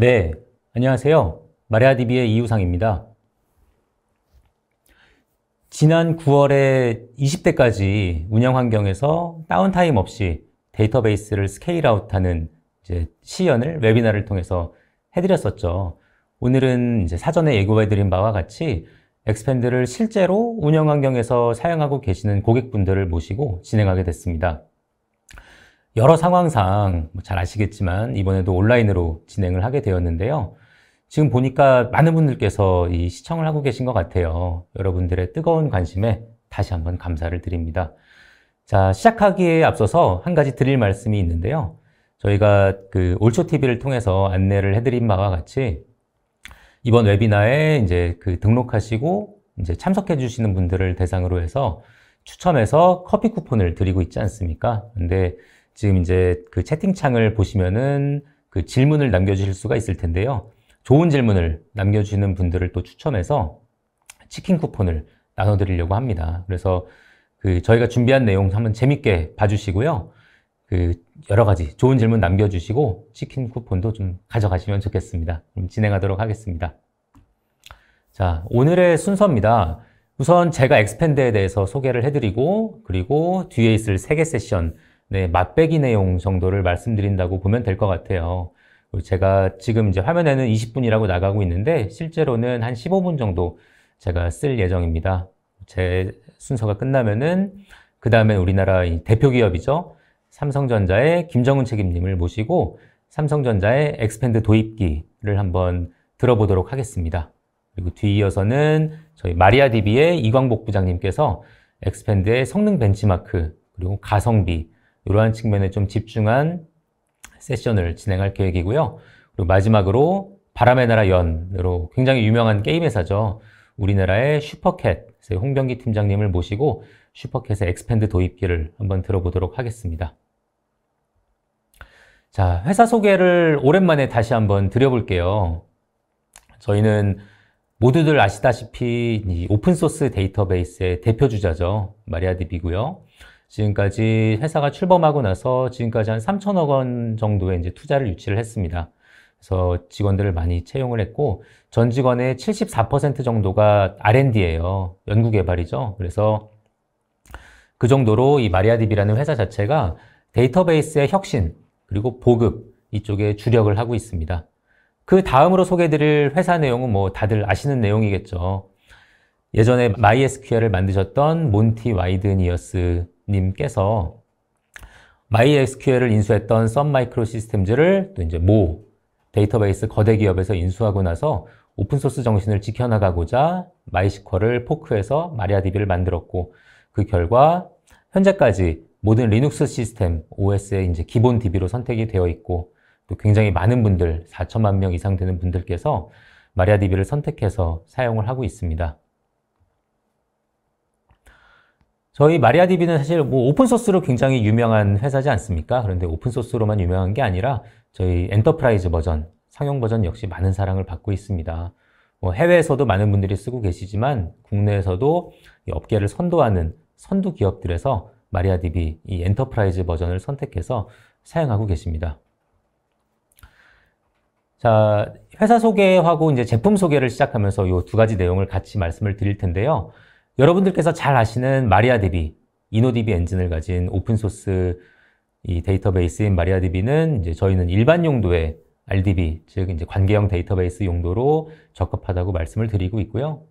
네, 안녕하세요. 마리아DB의 이우상입니다. 지난 9월에 20대까지 운영 환경에서 다운타임 없이 데이터베이스를 스케일 아웃하는 시연을 웨비나를 통해서 해드렸었죠. 오늘은 사전에 예고해드린 바와 같이 엑스팬드를 실제로 운영 환경에서 사용하고 계시는 고객분들을 모시고 진행하게 됐습니다. 여러 상황상 잘 아시겠지만 이번에도 온라인으로 진행을 하게 되었는데요. 지금 보니까 많은 분들께서 이 시청을 하고 계신 것 같아요. 여러분들의 뜨거운 관심에 다시 한번 감사를 드립니다. 자, 시작하기에 앞서서 한 가지 드릴 말씀이 있는데요. 저희가 올초TV를 통해서 안내를 해드린 바와 같이 이번 웨비나에 등록하시고 참석해 주시는 분들을 대상으로 해서 추첨해서 커피 쿠폰을 드리고 있지 않습니까? 근데 지금 채팅창을 보시면은 질문을 남겨주실 수가 있을 텐데요. 좋은 질문을 남겨주시는 분들을 또 추첨해서 치킨 쿠폰을 나눠드리려고 합니다. 그래서 저희가 준비한 내용 한번 재밌게 봐주시고요. 여러 가지 좋은 질문 남겨주시고 치킨 쿠폰도 좀 가져가시면 좋겠습니다. 그럼 진행하도록 하겠습니다. 자, 오늘의 순서입니다. 우선 제가 엑스팬드에 대해서 소개를 해드리고 그리고 뒤에 있을 3개 세션 맛배기 내용 정도를 말씀드린다고 보면 될 것 같아요. 제가 지금 화면에는 20분이라고 나가고 있는데 실제로는 한 15분 정도 제가 쓸 예정입니다. 제 순서가 끝나면은 그 다음에 우리나라 대표 기업이죠. 삼성전자의 김정은 책임님을 모시고 삼성전자의 엑스팬드 도입기를 한번 들어보도록 하겠습니다. 그리고 뒤이어서는 저희 마리아DB의 이광복 부장님께서 엑스팬드의 성능 벤치마크 그리고 가성비 이러한 측면에 좀 집중한 세션을 진행할 계획이고요. 그리고 마지막으로 바람의 나라 연으로 굉장히 유명한 게임 회사죠. 우리나라의 슈퍼캣 홍병기 팀장님을 모시고 슈퍼캣의 엑스팬드 도입기를 한번 들어보도록 하겠습니다. 자, 회사 소개를 오랜만에 다시 한번 드려볼게요. 저희는 모두들 아시다시피 이 오픈소스 데이터베이스의 대표주자죠. 마리아DB고요. 지금까지 회사가 출범하고 나서 지금까지 한 3천억 원 정도의 투자를 유치를 했습니다. 그래서 직원들을 많이 채용을 했고 전 직원의 74% 정도가 R&D예요. 연구개발이죠. 그래서 그 정도로 이 마리아DB라는 회사 자체가 데이터베이스의 혁신 그리고 보급 이쪽에 주력을 하고 있습니다. 그 다음으로 소개해드릴 회사 내용은 다들 아시는 내용이겠죠. 예전에 MySQL을 만드셨던 몬티 와이드니어스 님께서 MySQL을 인수했던 썬마이크로시스템즈를 또 모 데이터베이스 거대 기업에서 인수하고 나서 오픈소스 정신을 지켜나가고자 MySQL을 포크해서 마리아DB를 만들었고 그 결과 현재까지 모든 리눅스 시스템 OS의 기본 DB로 선택이 되어 있고 또 굉장히 많은 분들 4천만 명 이상 되는 분들께서 마리아DB를 선택해서 사용을 하고 있습니다. 저희 마리아DB는 사실 오픈소스로 굉장히 유명한 회사지 않습니까? 그런데 오픈소스로만 유명한 게 아니라 저희 엔터프라이즈 버전, 상용 버전 역시 많은 사랑을 받고 있습니다. 해외에서도 많은 분들이 쓰고 계시지만 국내에서도 이 업계를 선도하는 선두 기업들에서 마리아DB 이 엔터프라이즈 버전을 선택해서 사용하고 계십니다. 자, 회사 소개하고 제품 소개를 시작하면서 이 두 가지 내용을 같이 말씀을 드릴 텐데요. 여러분들께서 잘 아시는 마리아DB, 이노DB 엔진을 가진 오픈소스 이 데이터베이스인 마리아DB는 저희는 일반 용도의 RDB, 즉 관계형 데이터베이스 용도로 적합하다고 말씀을 드리고 있고요.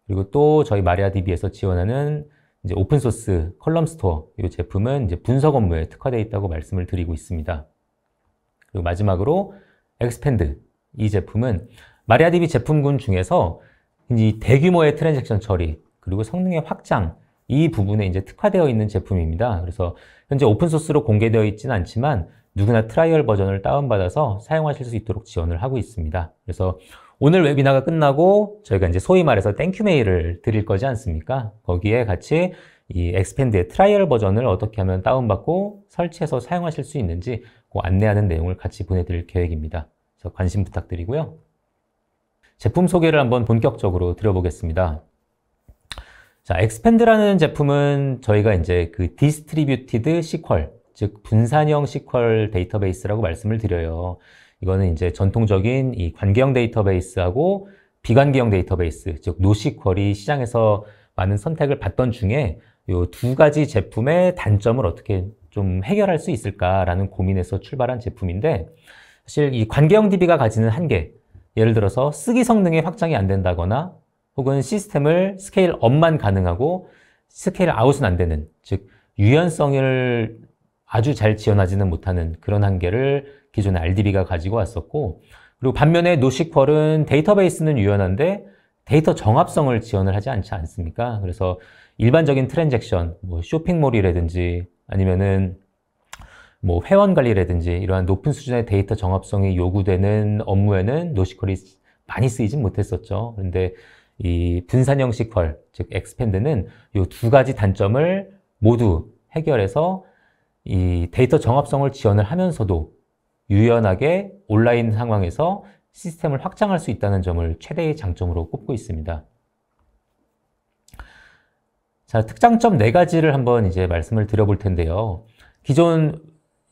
그리고 또 저희 마리아DB에서 지원하는 오픈소스 컬럼 스토어 이 제품은 분석 업무에 특화되어 있다고 말씀을 드리고 있습니다. 그리고 마지막으로 엑스팬드 이 제품은 마리아DB 제품군 중에서 이 대규모의 트랜잭션 처리 그리고 성능의 확장 이 부분에 특화되어 있는 제품입니다. 그래서 현재 오픈소스로 공개되어 있지는 않지만 누구나 트라이얼 버전을 다운받아서 사용하실 수 있도록 지원을 하고 있습니다. 그래서 오늘 웨비나가 끝나고 저희가 소위 말해서 땡큐 메일을 드릴 거지 않습니까? 거기에 같이 이 엑스팬드의 트라이얼 버전을 어떻게 하면 다운받고 설치해서 사용하실 수 있는지 안내하는 내용을 같이 보내드릴 계획입니다. 그래서 관심 부탁드리고요. 제품 소개를 한번 본격적으로 드려보겠습니다. 자, 엑스팬드라는 제품은 저희가 디스트리뷰티드 SQL, 즉 분산형 SQL 데이터베이스라고 말씀을 드려요. 이거는 이제 전통적인 이 관계형 데이터베이스하고 비관계형 데이터베이스, 즉 노시퀄이 시장에서 많은 선택을 받던 중에 이 두 가지 제품의 단점을 어떻게 좀 해결할 수 있을까라는 고민에서 출발한 제품인데, 사실 이 관계형 DB가 가지는 한계, 예를 들어서 쓰기 성능이 확장이 안 된다거나 혹은 시스템을 스케일 업만 가능하고 스케일 아웃은 안 되는, 즉 유연성을 아주 잘 지원하지는 못하는 그런 한계를 기존의 RDB가 가지고 왔었고, 그리고 반면에 노시퀄은 데이터베이스는 유연한데 데이터 정합성을 지원을 하지 않지 않습니까? 그래서 일반적인 트랜잭션, 뭐 쇼핑몰이라든지 아니면은 뭐 회원 관리라든지 이러한 높은 수준의 데이터 정합성이 요구되는 업무에는 노시퀄이 많이 쓰이진 못했었죠. 그런데 이 분산 형식 퀄, 즉 엑스펜드는 이 두 가지 단점을 모두 해결해서 이 데이터 정합성을 지원을 하면서도 유연하게 온라인 상황에서 시스템을 확장할 수 있다는 점을 최대의 장점으로 꼽고 있습니다. 자, 특장점 4가지를 한번 이제 말씀을 드려볼 텐데요. 기존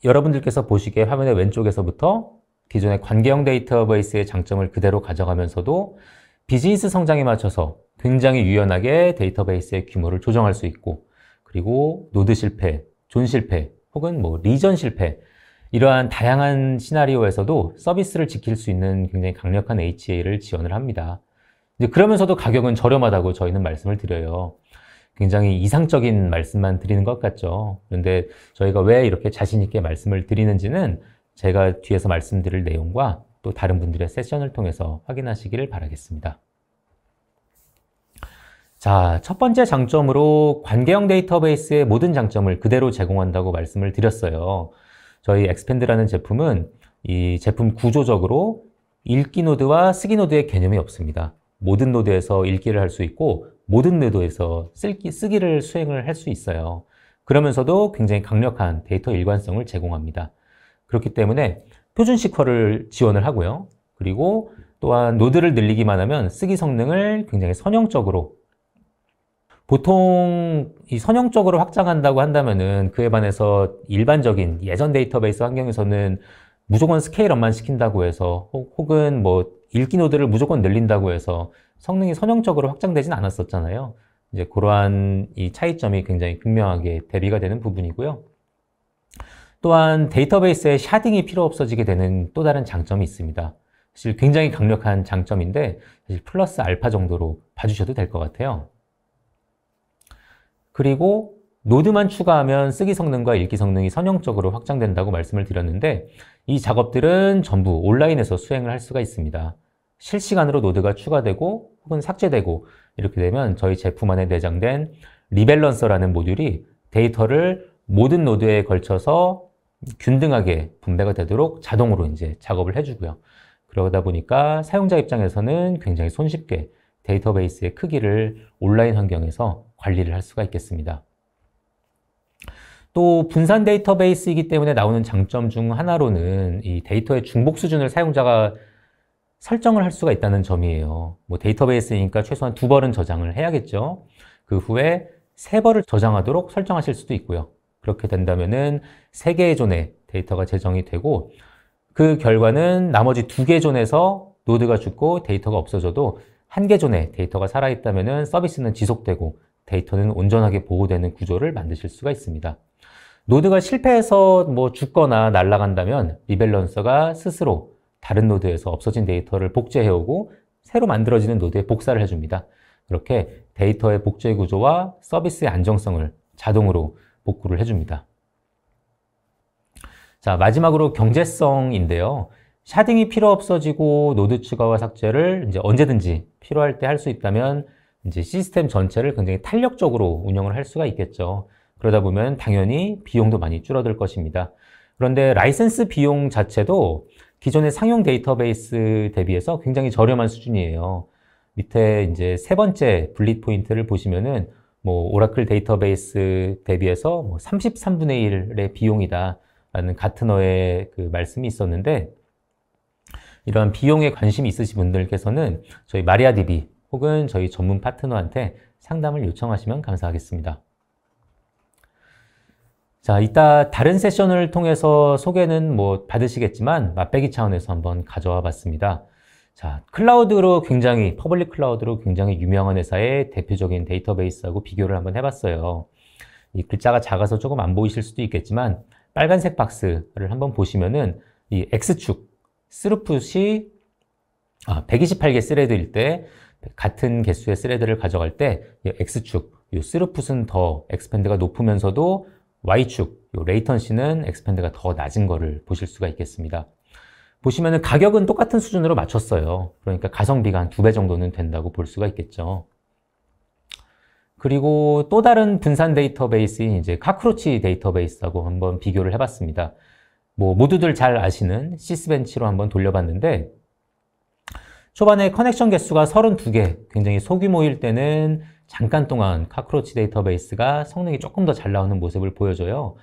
여러분들께서 보시기에 화면의 왼쪽에서부터 기존의 관계형 데이터베이스의 장점을 그대로 가져가면서도 비즈니스 성장에 맞춰서 굉장히 유연하게 데이터베이스의 규모를 조정할 수 있고, 그리고 노드 실패, 존 실패, 혹은 뭐 리전 실패, 이러한 다양한 시나리오에서도 서비스를 지킬 수 있는 굉장히 강력한 HA를 지원을 합니다. 이제 그러면서도 가격은 저렴하다고 저희는 말씀을 드려요. 굉장히 이상적인 말씀만 드리는 것 같죠. 그런데 저희가 왜 이렇게 자신 있게 말씀을 드리는지는 제가 뒤에서 말씀드릴 내용과 또 다른 분들의 세션을 통해서 확인하시기를 바라겠습니다. 자, 첫 번째 장점으로 관계형 데이터베이스의 모든 장점을 그대로 제공한다고 말씀을 드렸어요. 저희 엑스펜드라는 제품은 이 제품 구조적으로 읽기 노드와 쓰기 노드의 개념이 없습니다. 모든 노드에서 읽기를 할 수 있고 모든 노드에서 쓰기를 수행을 할 수 있어요. 그러면서도 굉장히 강력한 데이터 일관성을 제공합니다. 그렇기 때문에 표준 시퀄을 지원을 하고요. 그리고 또한 노드를 늘리기만 하면 쓰기 성능을 굉장히 선형적으로, 보통 이 선형적으로 확장한다고 한다면은 그에 반해서 일반적인 예전 데이터베이스 환경에서는 무조건 스케일업만 시킨다고 해서 혹은 뭐 읽기 노드를 무조건 늘린다고 해서 성능이 선형적으로 확장되진 않았었잖아요. 이제 그러한 이 차이점이 굉장히 극명하게 대비가 되는 부분이고요. 또한 데이터베이스에 샤딩이 필요 없어지게 되는 또 다른 장점이 있습니다. 사실 굉장히 강력한 장점인데 사실 플러스 알파 정도로 봐주셔도 될 것 같아요. 그리고 노드만 추가하면 쓰기 성능과 읽기 성능이 선형적으로 확장된다고 말씀을 드렸는데, 이 작업들은 전부 온라인에서 수행을 할 수가 있습니다. 실시간으로 노드가 추가되고 혹은 삭제되고 이렇게 되면 저희 제품 안에 내장된 리밸런서라는 모듈이 데이터를 모든 노드에 걸쳐서 균등하게 분배가 되도록 자동으로 이제 작업을 해주고요. 그러다 보니까 사용자 입장에서는 굉장히 손쉽게 데이터베이스의 크기를 온라인 환경에서 관리를 할 수가 있겠습니다. 또 분산 데이터베이스이기 때문에 나오는 장점 중 하나로는 이 데이터의 중복 수준을 사용자가 설정을 할 수가 있다는 점이에요. 뭐 데이터베이스니까 최소한 2번은 저장을 해야겠죠. 그 후에 3번을 저장하도록 설정하실 수도 있고요. 그렇게 된다면은 3개의 존에 데이터가 제정이 되고, 그 결과는 나머지 2개 존에서 노드가 죽고 데이터가 없어져도 1개 존에 데이터가 살아있다면은 서비스는 지속되고 데이터는 온전하게 보호되는 구조를 만드실 수가 있습니다. 노드가 실패해서 뭐 죽거나 날아간다면 리밸런서가 스스로 다른 노드에서 없어진 데이터를 복제해오고 새로 만들어지는 노드에 복사를 해줍니다. 그렇게 데이터의 복제 구조와 서비스의 안정성을 자동으로 복구를 해줍니다. 자, 마지막으로 경제성인데요. 샤딩이 필요 없어지고 노드 추가와 삭제를 이제 언제든지 필요할 때 할 수 있다면 이제 시스템 전체를 굉장히 탄력적으로 운영을 할 수가 있겠죠. 그러다 보면 당연히 비용도 많이 줄어들 것입니다. 그런데 라이센스 비용 자체도 기존의 상용 데이터베이스 대비해서 굉장히 저렴한 수준이에요. 밑에 이제 3번째 분리 포인트를 보시면은 뭐 오라클 데이터베이스 대비해서 뭐 33분의 1의 비용이다 라는 가트너의 그 말씀이 있었는데, 이러한 비용에 관심이 있으신 분들께서는 저희 마리아DB 혹은 저희 전문 파트너한테 상담을 요청하시면 감사하겠습니다. 자, 이따 다른 세션을 통해서 소개는 뭐 받으시겠지만 맛배기 차원에서 한번 가져와 봤습니다. 자, 클라우드로 굉장히, 퍼블릭 클라우드로 굉장히 유명한 회사의 대표적인 데이터베이스하고 비교를 한번 해봤어요. 이 글자가 작아서 조금 안 보이실 수도 있겠지만 빨간색 박스를 한번 보시면은 이 X축, 스루풋이 128개 스레드일 때 같은 개수의 스레드를 가져갈 때 이 X축, 이 스루풋은 더 엑스펜드가 높으면서도 Y축, 이 레이턴시는 엑스펜드가 더 낮은 거를 보실 수가 있겠습니다. 보시면은 가격은 똑같은 수준으로 맞췄어요. 그러니까 가성비가 한 2배 정도는 된다고 볼 수가 있겠죠. 그리고 또 다른 분산 데이터베이스인 이제 카크로치 데이터베이스하고 한번 비교를 해봤습니다. 뭐 모두들 잘 아시는 시스벤치로 한번 돌려봤는데 초반에 커넥션 개수가 32개, 굉장히 소규모일 때는 잠깐 동안 카크로치 데이터베이스가 성능이 조금 더 잘 나오는 모습을 보여줘요.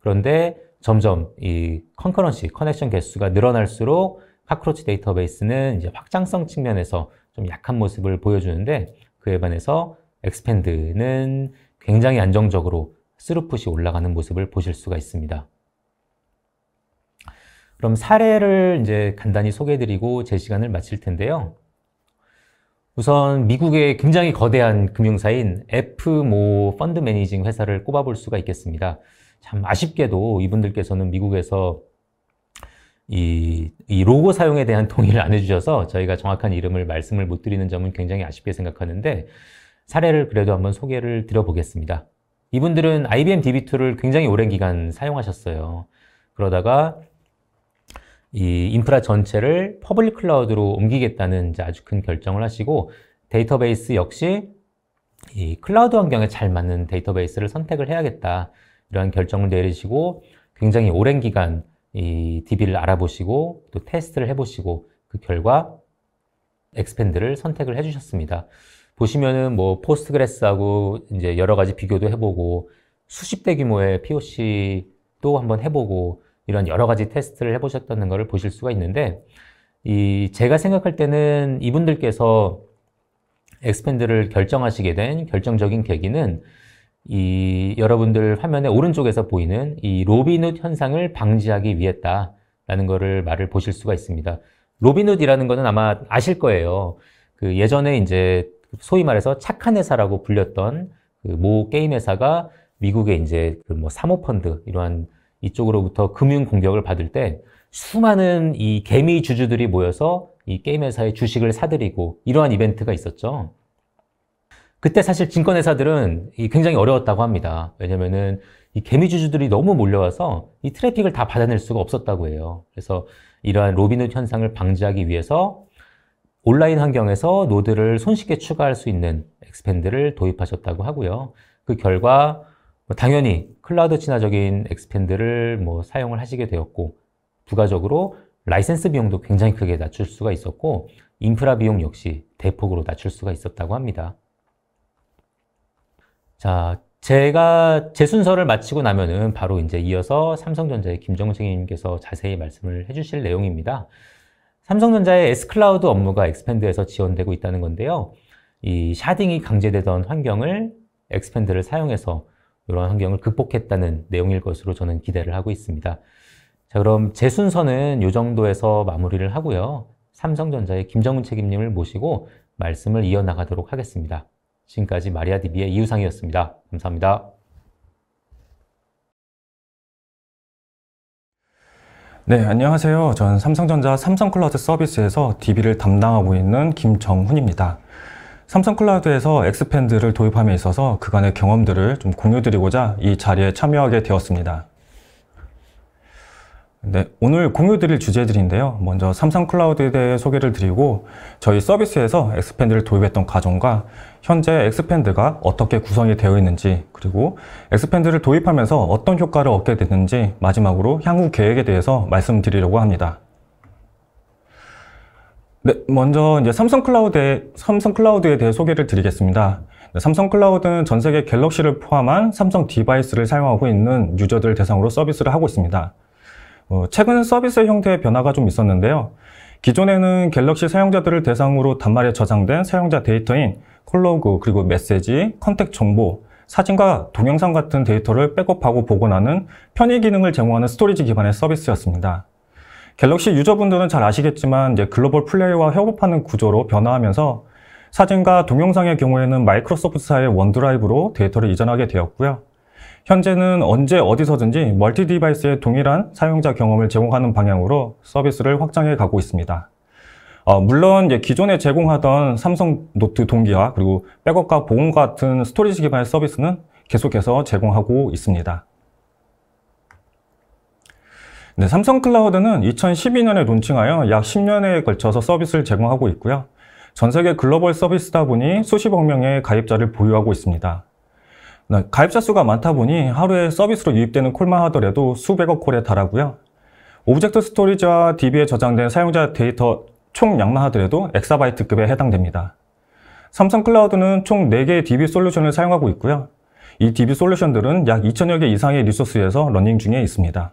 그런데 점점 이 컨커런시, 커넥션 개수가 늘어날수록 카크로치 데이터베이스는 이제 확장성 측면에서 좀 약한 모습을 보여주는데 그에 반해서 엑스펜드는 굉장히 안정적으로 스루풋이 올라가는 모습을 보실 수가 있습니다. 그럼 사례를 이제 간단히 소개해드리고 제 시간을 마칠 텐데요. 우선 미국의 굉장히 거대한 금융사인 F모 펀드 매니징 회사를 꼽아볼 수가 있겠습니다. 참 아쉽게도 이분들께서는 미국에서 이 로고 사용에 대한 동의를 안 해주셔서 저희가 정확한 이름을 말씀을 못 드리는 점은 굉장히 아쉽게 생각하는데 사례를 그래도 한번 소개를 드려보겠습니다. 이분들은 IBM DB2를 굉장히 오랜 기간 사용하셨어요. 그러다가 이 인프라 전체를 퍼블릭 클라우드로 옮기겠다는 이제 아주 큰 결정을 하시고 데이터베이스 역시 이 클라우드 환경에 잘 맞는 데이터베이스를 선택을 해야겠다. 이러한 결정을 내리시고 굉장히 오랜 기간 이 DB를 알아보시고 또 테스트를 해보시고 그 결과 엑스펜드를 선택을 해주셨습니다. 보시면은 뭐 포스트그레스하고 이제 여러 가지 비교도 해보고 수십 대 규모의 POC도 한번 해보고 이런 여러 가지 테스트를 해보셨다는 것을 보실 수가 있는데 제가 생각할 때는 이분들께서 엑스펜드를 결정하시게 된 결정적인 계기는 여러분들 화면의 오른쪽에서 보이는 이 로빈훗 현상을 방지하기 위했다라는 거를 말을 보실 수가 있습니다. 로빈훗이라는 거는 아마 아실 거예요. 그 예전에 이제 소위 말해서 착한 회사라고 불렸던 그 모 게임 회사가 미국의 이제 그 뭐 사모펀드 이러한 이쪽으로부터 금융 공격을 받을 때 수많은 이 개미 주주들이 모여서 이 게임 회사의 주식을 사들이고 이러한 이벤트가 있었죠. 그때 사실 증권회사들은 굉장히 어려웠다고 합니다. 왜냐면은 이 개미 주주들이 너무 몰려와서 이 트래픽을 다 받아낼 수가 없었다고 해요. 그래서 이러한 로빈훗 현상을 방지하기 위해서 온라인 환경에서 노드를 손쉽게 추가할 수 있는 엑스펜드를 도입하셨다고 하고요. 그 결과 당연히 클라우드 친화적인 엑스펜드를 뭐 사용을 하시게 되었고 부가적으로 라이센스 비용도 굉장히 크게 낮출 수가 있었고 인프라 비용 역시 대폭으로 낮출 수가 있었다고 합니다. 자, 제가 제 순서를 마치고 나면은 바로 이제 이어서 삼성전자의 김정우 책임님께서 자세히 말씀을 해주실 내용입니다. 삼성전자의 S클라우드 업무가 엑스펜드에서 지원되고 있다는 건데요. 이 샤딩이 강제되던 환경을 엑스펜드를 사용해서 이런 환경을 극복했다는 내용일 것으로 저는 기대를 하고 있습니다. 자, 그럼 제 순서는 이 정도에서 마무리를 하고요. 삼성전자의 김정훈 책임님을 모시고 말씀을 이어나가도록 하겠습니다. 지금까지 마리아DB의 이우상이었습니다. 감사합니다. 네, 안녕하세요. 저는 삼성전자 삼성클라우드 서비스에서 DB를 담당하고 있는 김정훈입니다. 삼성클라우드에서 엑스펜드를 도입함에 있어서 그간의 경험들을 좀 공유드리고자 이 자리에 참여하게 되었습니다. 네, 오늘 공유드릴 주제들인데요. 먼저 삼성클라우드에 대해 소개를 드리고 저희 서비스에서 엑스펜드를 도입했던 과정과 현재 엑스펜드가 어떻게 구성이 되어 있는지 그리고 엑스펜드를 도입하면서 어떤 효과를 얻게 됐는지 마지막으로 향후 계획에 대해서 말씀드리려고 합니다. 네, 먼저 이제 삼성클라우드에 대해 소개를 드리겠습니다. 삼성클라우드는 전 세계 갤럭시를 포함한 삼성 디바이스를 사용하고 있는 유저들 대상으로 서비스를 하고 있습니다. 최근 서비스의 형태의 변화가 좀 있었는데요. 기존에는 갤럭시 사용자들을 대상으로 단말에 저장된 사용자 데이터인 콜로그, 그리고 메시지, 컨택 정보, 사진과 동영상 같은 데이터를 백업하고 복원하는 편의 기능을 제공하는 스토리지 기반의 서비스였습니다. 갤럭시 유저분들은 잘 아시겠지만 이제 글로벌 플레이와 협업하는 구조로 변화하면서 사진과 동영상의 경우에는 마이크로소프트사의 원드라이브로 데이터를 이전하게 되었고요. 현재는 언제 어디서든지 멀티 디바이스의 동일한 사용자 경험을 제공하는 방향으로 서비스를 확장해 가고 있습니다. 물론 이제 기존에 제공하던 삼성 노트 동기화 그리고 백업과 복원 같은 스토리지 기반의 서비스는 계속해서 제공하고 있습니다. 네, 삼성 클라우드는 2012년에 론칭하여 약 10년에 걸쳐서 서비스를 제공하고 있고요. 전 세계 글로벌 서비스다 보니 수십억 명의 가입자를 보유하고 있습니다. 가입자 수가 많다 보니 하루에 서비스로 유입되는 콜만 하더라도 수백억 콜에 달하고요. 오브젝트 스토리지와 DB에 저장된 사용자 데이터 총량만 하더라도 엑사바이트급에 해당됩니다. 삼성 클라우드는 총 4개의 DB 솔루션을 사용하고 있고요. 이 DB 솔루션들은 약 2천여 개 이상의 리소스에서 러닝 중에 있습니다.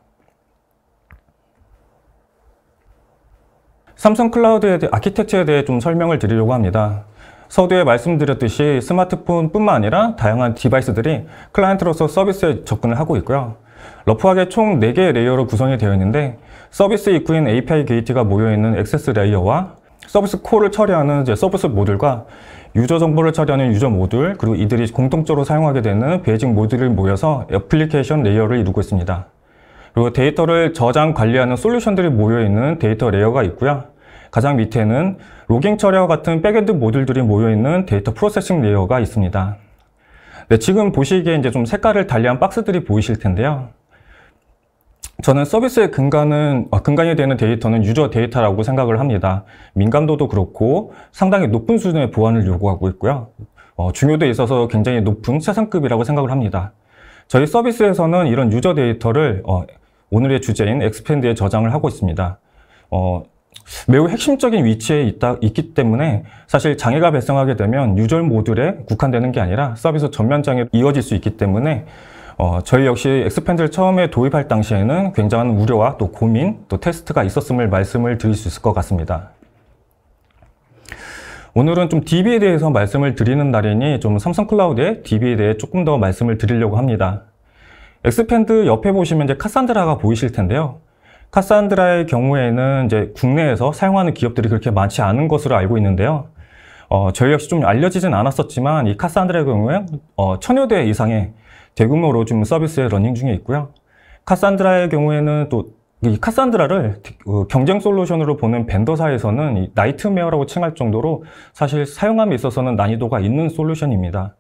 삼성 클라우드에 대해 아키텍처에 대해 좀 설명을 드리려고 합니다. 서두에 말씀드렸듯이 스마트폰뿐만 아니라 다양한 디바이스들이 클라이언트로서 서비스에 접근을 하고 있고요. 러프하게 총 4개의 레이어로 구성이 되어 있는데 서비스 입구인 API 게이트가 모여있는 액세스 레이어와 서비스 콜을 처리하는 서비스 모듈과 유저 정보를 처리하는 유저 모듈 그리고 이들이 공통적으로 사용하게 되는 베이직 모듈이 모여서 애플리케이션 레이어를 이루고 있습니다. 그리고 데이터를 저장 관리하는 솔루션들이 모여있는 데이터 레이어가 있고요. 가장 밑에는 로깅 처리와 같은 백엔드 모듈들이 모여있는 데이터 프로세싱 레이어가 있습니다. 네, 지금 보시기에 이제 좀 색깔을 달리한 박스들이 보이실 텐데요. 저는 서비스의 근간이 되는 데이터는 유저 데이터라고 생각을 합니다. 민감도도 그렇고 상당히 높은 수준의 보안을 요구하고 있고요. 중요도에 있어서 굉장히 높은 최상급이라고 생각을 합니다. 저희 서비스에서는 이런 유저 데이터를 오늘의 주제인 엑스펜드에 저장을 하고 있습니다. 매우 핵심적인 위치에 있기 때문에 사실 장애가 발생하게 되면 유저 모듈에 국한되는 게 아니라 서비스 전면 장애로 이어질 수 있기 때문에 저희 역시 엑스펜드를 처음에 도입할 당시에는 굉장한 우려와 또 고민, 또 테스트가 있었음을 말씀을 드릴 수 있을 것 같습니다. 오늘은 좀 DB에 대해서 말씀을 드리는 날이니 좀 삼성 클라우드의 DB에 대해 조금 더 말씀을 드리려고 합니다. 엑스펜드 옆에 보시면 이제 카산드라가 보이실 텐데요. 카산드라의 경우에는 이제 국내에서 사용하는 기업들이 그렇게 많지 않은 것으로 알고 있는데요. 저희 역시 좀 알려지진 않았었지만 이 카산드라의 경우에 1000여 대 이상의 대규모로 지금 서비스에 러닝 중에 있고요. 카산드라의 경우에는 또 이 카산드라를 경쟁 솔루션으로 보는 벤더사에서는 이 나이트메어라고 칭할 정도로 사실 사용함에 있어서는 난이도가 있는 솔루션입니다.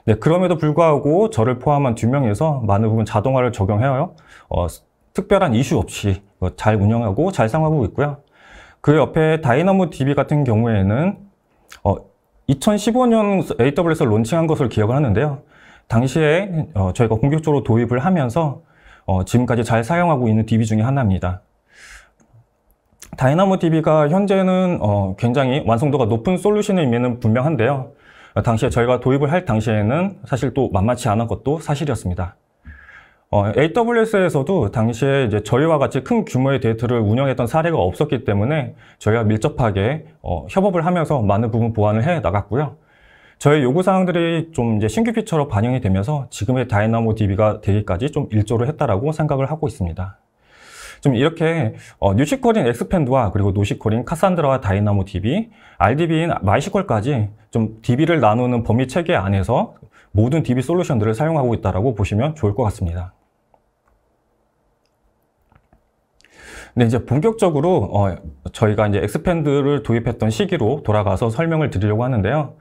네, 그럼에도 불구하고 저를 포함한 2명에서 많은 부분 자동화를 적용해요. 특별한 이슈 없이 잘 운영하고 잘 사용하고 있고요. 그 옆에 다이나모 DB 같은 경우에는 2015년 AWS 론칭한 것을 기억을 하는데요. 당시에 저희가 본격적으로 도입을 하면서 지금까지 잘 사용하고 있는 DB 중에 하나입니다. 다이나모 DB가 현재는 굉장히 완성도가 높은 솔루션임에는 분명한데요. 당시에 저희가 도입을 할 당시에는 사실 또 만만치 않은 것도 사실이었습니다. AWS에서도 당시에 이제 저희와 같이 큰 규모의 데이터를 운영했던 사례가 없었기 때문에 저희가 밀접하게 협업을 하면서 많은 부분 보완을 해 나갔고요. 저희 요구사항들이 좀 이제 신규 피처로 반영이 되면서 지금의 다이나모 DB가 되기까지 좀 일조를 했다라고 생각을 하고 있습니다. 좀 이렇게 뉴시퀄인 엑스펜드와 그리고 노시퀄인 카산드라와 다이나모 DB, RDB인 마이시퀄까지 좀 DB를 나누는 범위 체계 안에서 모든 DB 솔루션들을 사용하고 있다라고 보시면 좋을 것 같습니다. 네, 이제 본격적으로 저희가 이제 엑스펜드를 도입했던 시기로 돌아가서 설명을 드리려고 하는데요.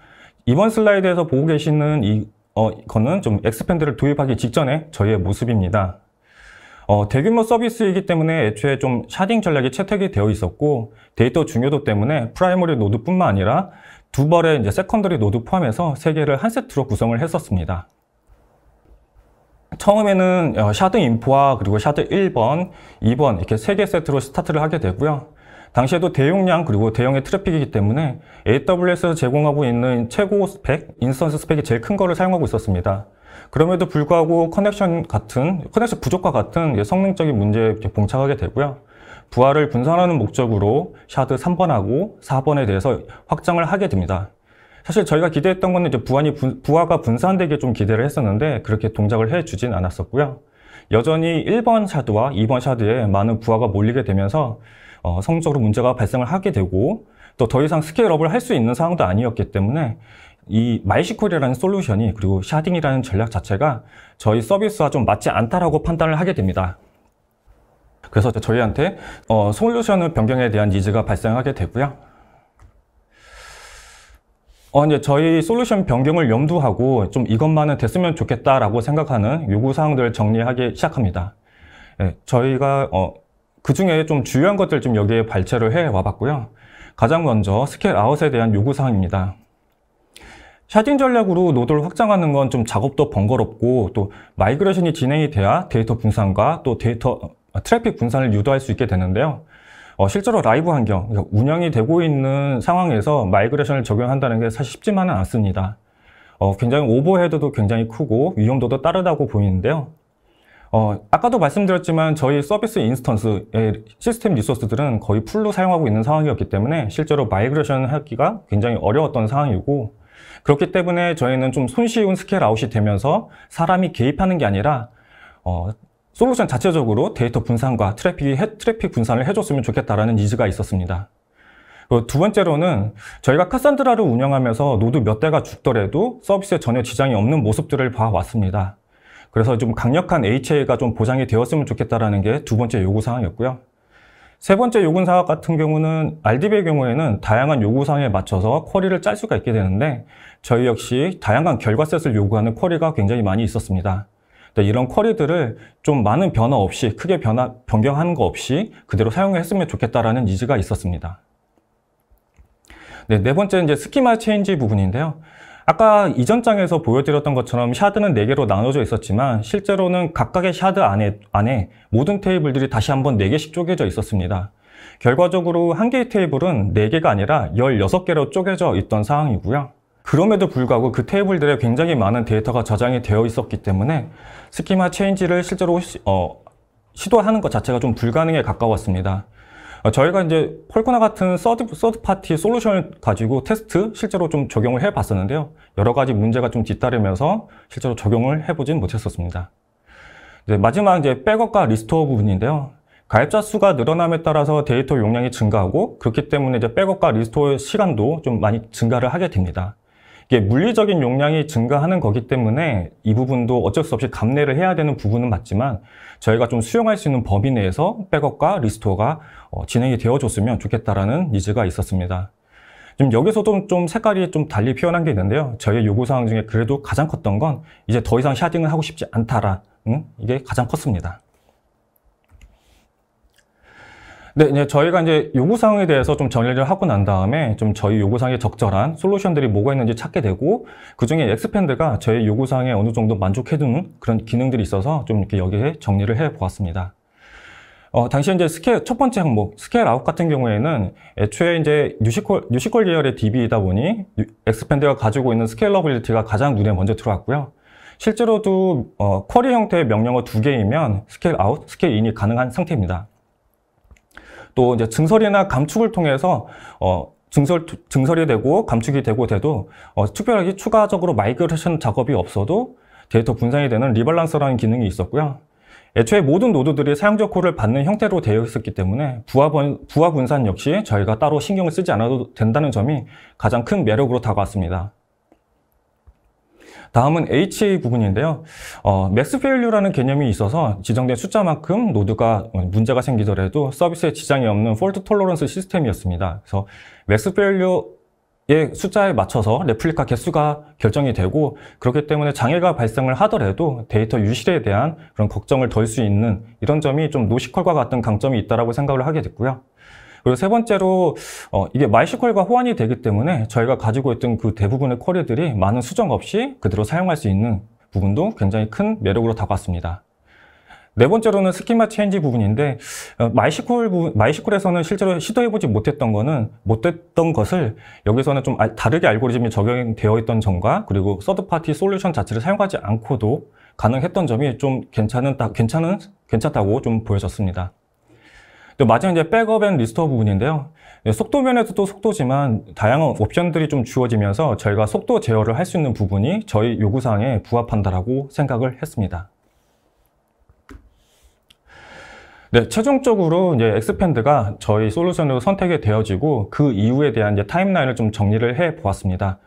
이번 슬라이드에서 보고 계시는 이거는 좀 엑스펜드를 도입하기 직전에 저희의 모습입니다. 대규모 서비스이기 때문에 애초에 좀 샤딩 전략이 채택이 되어 있었고 데이터 중요도 때문에 프라이머리 노드뿐만 아니라 2벌의 이제 세컨더리 노드 포함해서 3개를 한 세트로 구성을 했었습니다. 처음에는 샤드 인포와 그리고 샤드 1번, 2번 이렇게 3개 세트로 스타트를 하게 되고요. 당시에도 대용량 그리고 대형의 트래픽이기 때문에 AWS에서 제공하고 있는 최고 스펙, 인스턴스 스펙이 제일 큰 거를 사용하고 있었습니다. 그럼에도 불구하고 커넥션 부족과 같은 성능적인 문제에 봉착하게 되고요. 부하를 분산하는 목적으로 샤드 3번하고 4번에 대해서 확장을 하게 됩니다. 사실 저희가 기대했던 거는 이제 부하가 분산되게 좀 기대를 했었는데 그렇게 동작을 해주진 않았었고요. 여전히 1번 샤드와 2번 샤드에 많은 부하가 몰리게 되면서 성적으로 문제가 발생을 하게 되고 또 더 이상 스케일업을 할 수 있는 상황도 아니었기 때문에 이 마이시퀄이라는 솔루션이 그리고 샤딩이라는 전략 자체가 저희 서비스와 좀 맞지 않다라고 판단을 하게 됩니다. 그래서 저희한테 솔루션을 변경에 대한 니즈가 발생하게 되고요. 이제 저희 솔루션 변경을 염두하고 좀 이것만은 됐으면 좋겠다라고 생각하는 요구사항들을 정리하기 시작합니다. 저희가 그 중에 좀 중요한 것들 좀 여기에 발췌를 해 와봤고요. 가장 먼저 스케일 아웃에 대한 요구사항입니다. 샤딩 전략으로 노드를 확장하는 건 좀 작업도 번거롭고 또 마이그레이션이 진행이 돼야 데이터 분산과 또 트래픽 분산을 유도할 수 있게 되는데요. 실제로 라이브 환경, 그러니까 운영이 되고 있는 상황에서 마이그레이션을 적용한다는 게 사실 쉽지만은 않습니다. 굉장히 오버헤드도 굉장히 크고 위험도도 따르다고 보이는데요. 아까도 말씀드렸지만 저희 서비스 인스턴스의 시스템 리소스들은 거의 풀로 사용하고 있는 상황이었기 때문에 실제로 마이그레이션 하기가 굉장히 어려웠던 상황이고 그렇기 때문에 저희는 좀 손쉬운 스케일 아웃이 되면서 사람이 개입하는 게 아니라 솔루션 자체적으로 데이터 분산과 트래픽 분산을 해줬으면 좋겠다라는 니즈가 있었습니다. 그리고 두 번째로는 저희가 카산드라를 운영하면서 노드 몇 대가 죽더라도 서비스에 전혀 지장이 없는 모습들을 봐왔습니다. 그래서 좀 강력한 HA가 좀 보장이 되었으면 좋겠다라는 게 두 번째 요구사항이었고요. 세 번째 요구사항 같은 경우는 RDB의 경우에는 다양한 요구사항에 맞춰서 쿼리를 짤 수가 있게 되는데 저희 역시 다양한 결과셋을 요구하는 쿼리가 굉장히 많이 있었습니다. 이런 쿼리들을 좀 많은 변화 없이 크게 변경하는 거 없이 그대로 사용했으면 좋겠다라는 니즈가 있었습니다. 네 번째는 이제 스키마 체인지 부분인데요. 아까 이전 장에서 보여드렸던 것처럼 샤드는 4개로 나눠져 있었지만 실제로는 각각의 샤드 안에 모든 테이블들이 다시 한번 4개씩 쪼개져 있었습니다. 결과적으로 한 개의 테이블은 4개가 아니라 16개로 쪼개져 있던 상황이고요. 그럼에도 불구하고 그 테이블들에 굉장히 많은 데이터가 저장이 되어 있었기 때문에 스키마 체인지를 실제로 시도하는 것 자체가 좀 불가능에 가까웠습니다. 저희가 이제 펄코나 같은 서드 파티 솔루션을 가지고 테스트 실제로 좀 적용을 해 봤었는데요. 여러 가지 문제가 좀 뒤따르면서 실제로 적용을 해보진 못했었습니다. 마지막 이제 백업과 리스토어 부분인데요. 가입자 수가 늘어남에 따라서 데이터 용량이 증가하고 그렇기 때문에 이제 백업과 리스토어 시간도 좀 많이 증가를 하게 됩니다. 이게 물리적인 용량이 증가하는 거기 때문에 이 부분도 어쩔 수 없이 감내를 해야 되는 부분은 맞지만 저희가 좀 수용할 수 있는 범위 내에서 백업과 리스토어가 진행이 되어줬으면 좋겠다라는 니즈가 있었습니다. 지금 여기서도 좀 색깔이 좀 달리 표현한 게 있는데요. 저희의 요구사항 중에 그래도 가장 컸던 건 이제 더 이상 샤딩을 하고 싶지 않다라. 이게 가장 컸습니다. 네, 이제 저희가 이제 요구사항에 대해서 좀 정리를 하고 난 다음에 좀 저희 요구사항에 적절한 솔루션들이 뭐가 있는지 찾게 되고 그 중에 엑스팬드가 저희 요구사항에 어느 정도 만족해주는 그런 기능들이 있어서 좀 이렇게 여기에 정리를 해 보았습니다. 당시 이제 첫 번째 항목, 스케일 아웃 같은 경우에는 애초에 이제 뉴시퀄 계열의 DB이다 보니 엑스팬드가 가지고 있는 스케일러빌리티가 가장 눈에 먼저 들어왔고요. 실제로도 쿼리 형태의 명령어 2개이면 스케일 아웃, 스케일 인이 가능한 상태입니다. 또 이제 증설이나 감축을 통해서 증설이 되고 감축이 되고 돼도 특별하게 추가적으로 마이그레이션 작업이 없어도 데이터 분산이 되는 리밸런서라는 기능이 있었고요. 애초에 모든 노드들이 사용자 콜을 받는 형태로 되어 있었기 때문에 부하 분산 역시 저희가 따로 신경을 쓰지 않아도 된다는 점이 가장 큰 매력으로 다가왔습니다. 다음은 HA 부분인데요. 맥스 페일류라는 개념이 있어서 지정된 숫자만큼 노드가 문제가 생기더라도 서비스에 지장이 없는 폴트 톨러런스 시스템이었습니다. 그래서 맥스 페일류의 숫자에 맞춰서 레플리카 개수가 결정이 되고 그렇기 때문에 장애가 발생을 하더라도 데이터 유실에 대한 그런 걱정을 덜 수 있는 이런 점이 좀 노시퀄과 같은 강점이 있다고 생각을 하게 됐고요. 그리고 세 번째로 이게 마이시퀄과 호환이 되기 때문에 저희가 가지고 있던 그 대부분의 쿼리들이 많은 수정 없이 그대로 사용할 수 있는 부분도 굉장히 큰 매력으로 다가왔습니다. 네 번째로는 스키마 체인지 부분인데 마이시퀄에서는 실제로 시도해보지 못했던 것을 여기서는 좀 다르게 알고리즘이 적용되어 있던 점과 그리고 서드파티 솔루션 자체를 사용하지 않고도 가능했던 점이 좀 괜찮다고 좀 보여졌습니다. 마지막 이제 백업 앤 리스토어 부분인데요. 속도 면에서도 속도지만 다양한 옵션들이 좀 주어지면서 저희가 속도 제어를 할 수 있는 부분이 저희 요구사항에 부합한다라고 생각을 했습니다. 네, 최종적으로 이제 엑스펜드가 저희 솔루션으로 선택이 되어지고 그 이후에 대한 이제 타임라인을 좀 정리를 해 보았습니다.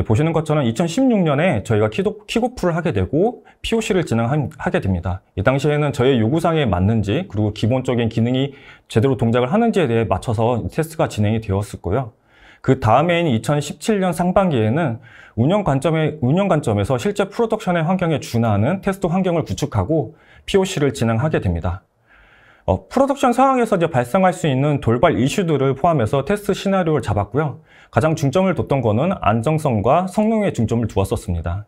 보시는 것처럼 2016년에 저희가 킥오프를 하게 되고 POC를 진행하게 됩니다. 이 당시에는 저희 요구사항에 맞는지 그리고 기본적인 기능이 제대로 동작을 하는지에 대해 맞춰서 테스트가 진행이 되었었고요. 그 다음해인 2017년 상반기에는 운영 관점에서 실제 프로덕션의 환경에 준하는 테스트 환경을 구축하고 POC를 진행하게 됩니다. 프로덕션 상황에서 이제 발생할 수 있는 돌발 이슈들을 포함해서 테스트 시나리오를 잡았고요. 가장 중점을 뒀던 거는 안정성과 성능에 중점을 두었었습니다.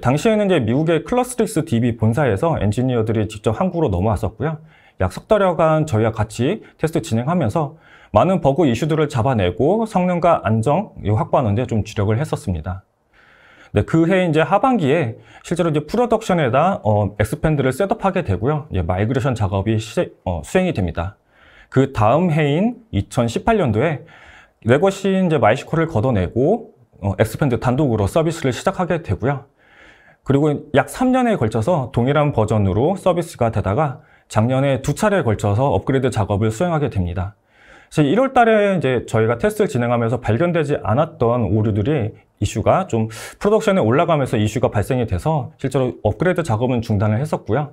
당시에는 이제 미국의 클러스트릭스 DB 본사에서 엔지니어들이 직접 한국으로 넘어왔었고요. 약 석 달여간 저희와 같이 테스트 진행하면서 많은 버그 이슈들을 잡아내고 성능과 안정 확보하는 데 좀 주력을 했었습니다. 네, 그해 이제 하반기에 실제로 이제 프로덕션에다 엑스펜드를 셋업하게 되고요. 이제 마이그레이션 작업이 수행이 됩니다. 그 다음 해인 2018년도에 레거시 이제 마이시퀄을 걷어내고 엑스펜드 단독으로 서비스를 시작하게 되고요. 그리고 약 3년에 걸쳐서 동일한 버전으로 서비스가 되다가 작년에 2차례에 걸쳐서 업그레이드 작업을 수행하게 됩니다. 그래서 1월 달에 이제 저희가 테스트를 진행하면서 발견되지 않았던 오류들이 이슈가 좀 프로덕션에 올라가면서 이슈가 발생이 돼서 실제로 업그레이드 작업은 중단을 했었고요.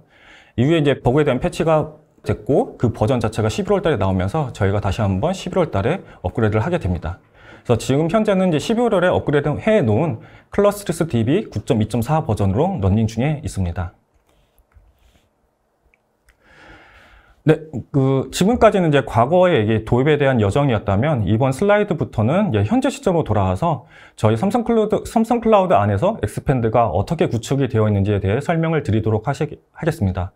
이후에 이제 버그에 대한 패치가 됐고 그 버전 자체가 11월 달에 나오면서 저희가 다시 한번 11월 달에 업그레이드를 하게 됩니다. 그래서 지금 현재는 이제 12월에 업그레이드 해 놓은 클러스트릭스 DB 9.2.4 버전으로 러닝 중에 있습니다. 네, 지금까지는 이제 과거의 도입에 대한 여정이었다면 이번 슬라이드부터는 이제 현재 시점으로 돌아와서 저희 삼성 클라우드 안에서 엑스펜드가 어떻게 구축이 되어 있는지에 대해 설명을 드리도록 하겠습니다.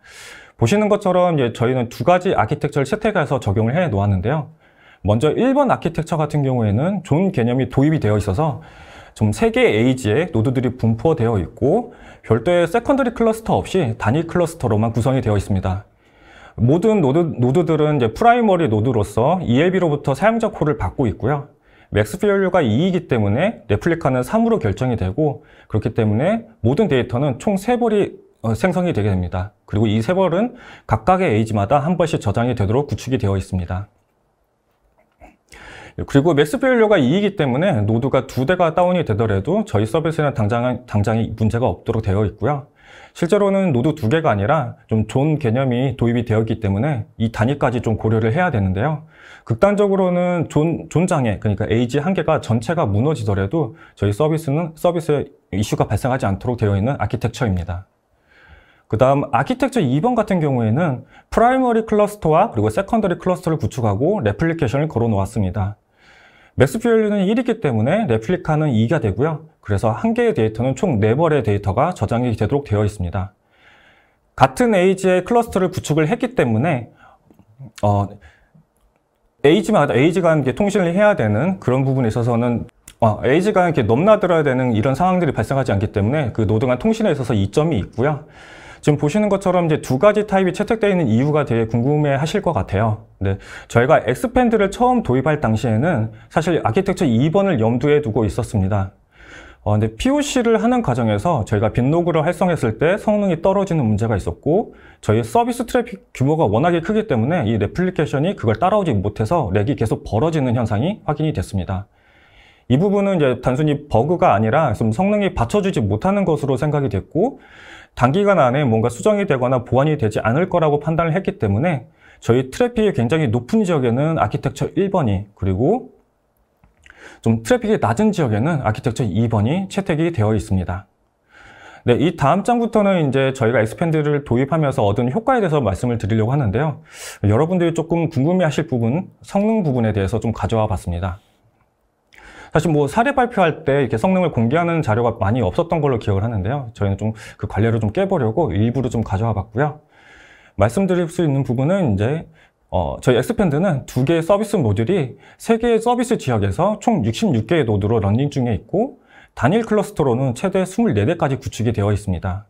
보시는 것처럼 이제 저희는 두 가지 아키텍처를 채택해서 적용을 해 놓았는데요. 먼저 1번 아키텍처 같은 경우에는 존 개념이 도입이 되어 있어서 좀 3개의 에이지에 노드들이 분포되어 있고 별도의 세컨더리 클러스터 없이 단일 클러스터로만 구성이 되어 있습니다. 모든 노드들은 이제 프라이머리 노드로서 ELB로부터 사용자 콜을 받고 있고요. 맥스 페일류가 2이기 때문에 레플리카는 3으로 결정이 되고 그렇기 때문에 모든 데이터는 총 3벌이 생성이 되게 됩니다. 그리고 이 3벌은 각각의 에이지마다 한 번씩 저장이 되도록 구축이 되어 있습니다. 그리고 맥스 페일류가 2이기 때문에 노드가 2대가 다운이 되더라도 저희 서비스에는 당장에 문제가 없도록 되어 있고요. 실제로는 노드 2개가 아니라 좀 존 개념이 도입이 되었기 때문에 이 단위까지 좀 고려를 해야 되는데요. 극단적으로는 존 장애, 그러니까 에이지 한 개가 전체가 무너지더라도 저희 서비스에 이슈가 발생하지 않도록 되어 있는 아키텍처입니다. 그 다음 아키텍처 2번 같은 경우에는 프라이머리 클러스터와 그리고 세컨더리 클러스터를 구축하고 레플리케이션을 걸어 놓았습니다. 맥스 페일류는 1이기 때문에 레플리카는 2가 되고요. 그래서 한 개의 데이터는 총 4벌의 데이터가 저장이 되도록 되어 있습니다. 같은 에이지의 클러스터를 구축을 했기 때문에 에이지가 이렇게 통신을 해야 되는 그런 부분에 있어서는 에이지가 이렇게 넘나들어야 되는 이런 상황들이 발생하지 않기 때문에 그 노드 간 통신에 있어서 이점이 있고요. 지금 보시는 것처럼 이제 두 가지 타입이 채택되어 있는 이유가 되게 궁금해 하실 것 같아요. 근데 저희가 엑스펜드를 처음 도입할 당시에는 사실 아키텍처 2번을 염두에 두고 있었습니다. 근데 POC를 하는 과정에서 저희가 빈로그를 활성했을 때 성능이 떨어지는 문제가 있었고 저희 서비스 트래픽 규모가 워낙에 크기 때문에 이 레플리케이션이 그걸 따라오지 못해서 렉이 계속 벌어지는 현상이 확인이 됐습니다. 이 부분은 이제 단순히 버그가 아니라 좀 성능이 받쳐주지 못하는 것으로 생각이 됐고 단기간 안에 뭔가 수정이 되거나 보완이 되지 않을 거라고 판단을 했기 때문에 저희 트래픽이 굉장히 높은 지역에는 아키텍처 1번이 그리고 좀 트래픽이 낮은 지역에는 아키텍처 2번이 채택이 되어 있습니다. 네, 이 다음 장부터는 이제 저희가 엑스펜드를 도입하면서 얻은 효과에 대해서 말씀을 드리려고 하는데요. 여러분들이 조금 궁금해하실 부분, 성능 부분에 대해서 좀 가져와 봤습니다. 사실 뭐 사례 발표할 때 이렇게 성능을 공개하는 자료가 많이 없었던 걸로 기억을 하는데요. 저희는 좀 그 관례를 좀 깨보려고 일부러 좀 가져와 봤고요. 말씀드릴 수 있는 부분은 이제 저희 엑스펜드는 2개의 서비스 모듈이 3개의 서비스 지역에서 총 66개의 노드로 런닝 중에 있고 단일 클러스터로는 최대 24대까지 구축이 되어 있습니다.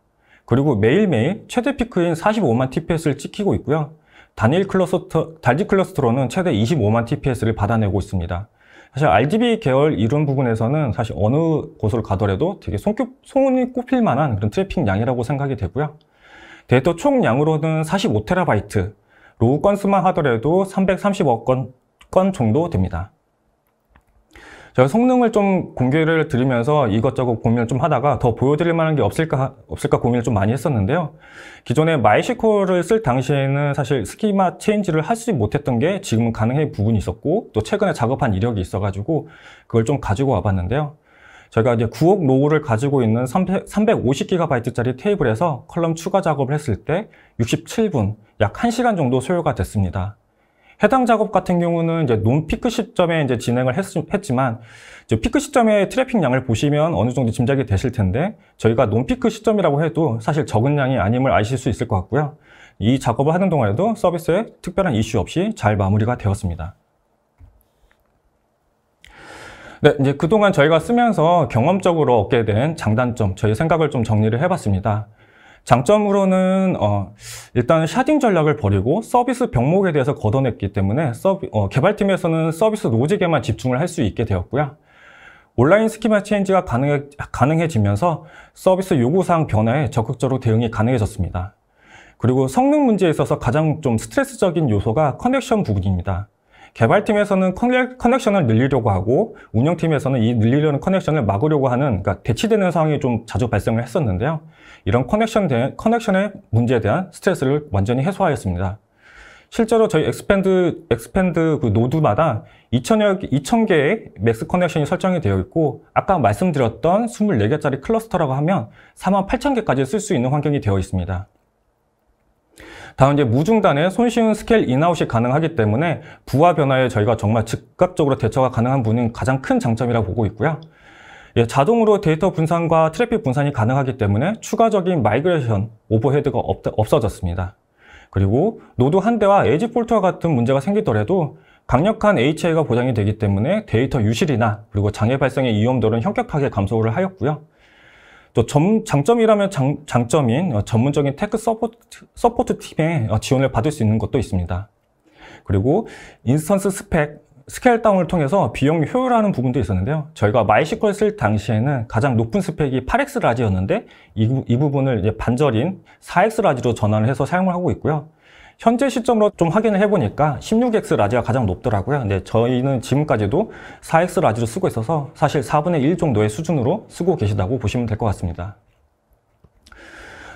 그리고 매일매일 최대 피크인 45만 TPS를 찍히고 있고요. 단일 클러스터로는 최대 25만 TPS를 받아내고 있습니다. 사실 RGB 계열 이론 부분에서는 사실 어느 곳으로 가더라도 되게 손이 꼽힐 만한 그런 트래픽 양이라고 생각이 되고요. 데이터 총량으로는 45TB, 로우 건수만 하더라도 330억 건 정도 됩니다. 제가 성능을 좀 공개를 드리면서 이것저것 고민을 좀 하다가 더 보여드릴 만한 게 없을까 고민을 좀 많이 했었는데요. 기존에 마이시퀄을 쓸 당시에는 사실 스키마 체인지를 하지 못했던 게 지금은 가능한 부분이 있었고, 또 최근에 작업한 이력이 있어가지고 그걸 좀 가지고 와봤는데요. 저희가 이제 9억 로우를 가지고 있는 350GB짜리 테이블에서 컬럼 추가 작업을 했을 때 67분, 약 1시간 정도 소요가 됐습니다. 해당 작업 같은 경우는 이제 논피크 시점에 이제 진행을 했지만, 이제 피크 시점의 트래픽 양을 보시면 어느 정도 짐작이 되실 텐데, 저희가 논피크 시점이라고 해도 사실 적은 양이 아님을 아실 수 있을 것 같고요. 이 작업을 하는 동안에도 서비스에 특별한 이슈 없이 잘 마무리가 되었습니다. 네, 이제 그동안 저희가 쓰면서 경험적으로 얻게 된 장단점, 저희 생각을 좀 정리를 해봤습니다. 장점으로는 일단 샤딩 전략을 버리고 서비스 병목에 대해서 걷어냈기 때문에 개발팀에서는 서비스 로직에만 집중을 할 수 있게 되었고요. 온라인 스키마 체인지가 가능해지면서 서비스 요구사항 변화에 적극적으로 대응이 가능해졌습니다. 그리고 성능 문제에 있어서 가장 좀 스트레스적인 요소가 커넥션 부분입니다. 개발팀에서는 커넥션을 늘리려고 하고, 운영팀에서는 이 늘리려는 커넥션을 막으려고 하는, 그러니까 대치되는 상황이 좀 자주 발생을 했었는데요. 이런 커넥션의 문제에 대한 스트레스를 완전히 해소하였습니다. 실제로 저희 엑스팬드 그 노드마다 2000개의 맥스 커넥션이 설정이 되어 있고, 아까 말씀드렸던 24개짜리 클러스터라고 하면 48,000개까지 쓸 수 있는 환경이 되어 있습니다. 다음 이제 무중단의 손쉬운 스케일 인아웃이 가능하기 때문에 부하 변화에 저희가 정말 즉각적으로 대처가 가능한 부분은 가장 큰 장점이라고 보고 있고요. 자동으로 데이터 분산과 트래픽 분산이 가능하기 때문에 추가적인 마이그레이션 오버헤드가 없어졌습니다. 그리고 노드 한 대와 에지 폴트와 같은 문제가 생기더라도 강력한 HA가 보장이 되기 때문에 데이터 유실이나 그리고 장애 발생의 위험도는 현격하게 감소를 하였고요. 또 장점이라면 장점인 전문적인 테크 서포트 팀의 지원을 받을 수 있는 것도 있습니다. 그리고 인스턴스 스케일 다운을 통해서 비용 효율화하는 부분도 있었는데요. 저희가 마이시퀄 쓸 당시에는 가장 높은 스펙이 8X 라지였는데 이 부분을 이제 반절인 4X 라지로 전환을 해서 사용을 하고 있고요. 현재 시점으로 좀 확인을 해보니까 16X 라지가 가장 높더라고요. 근데 저희는 지금까지도 4X 라지로 쓰고 있어서 사실 4분의 1 정도의 수준으로 쓰고 계시다고 보시면 될 것 같습니다.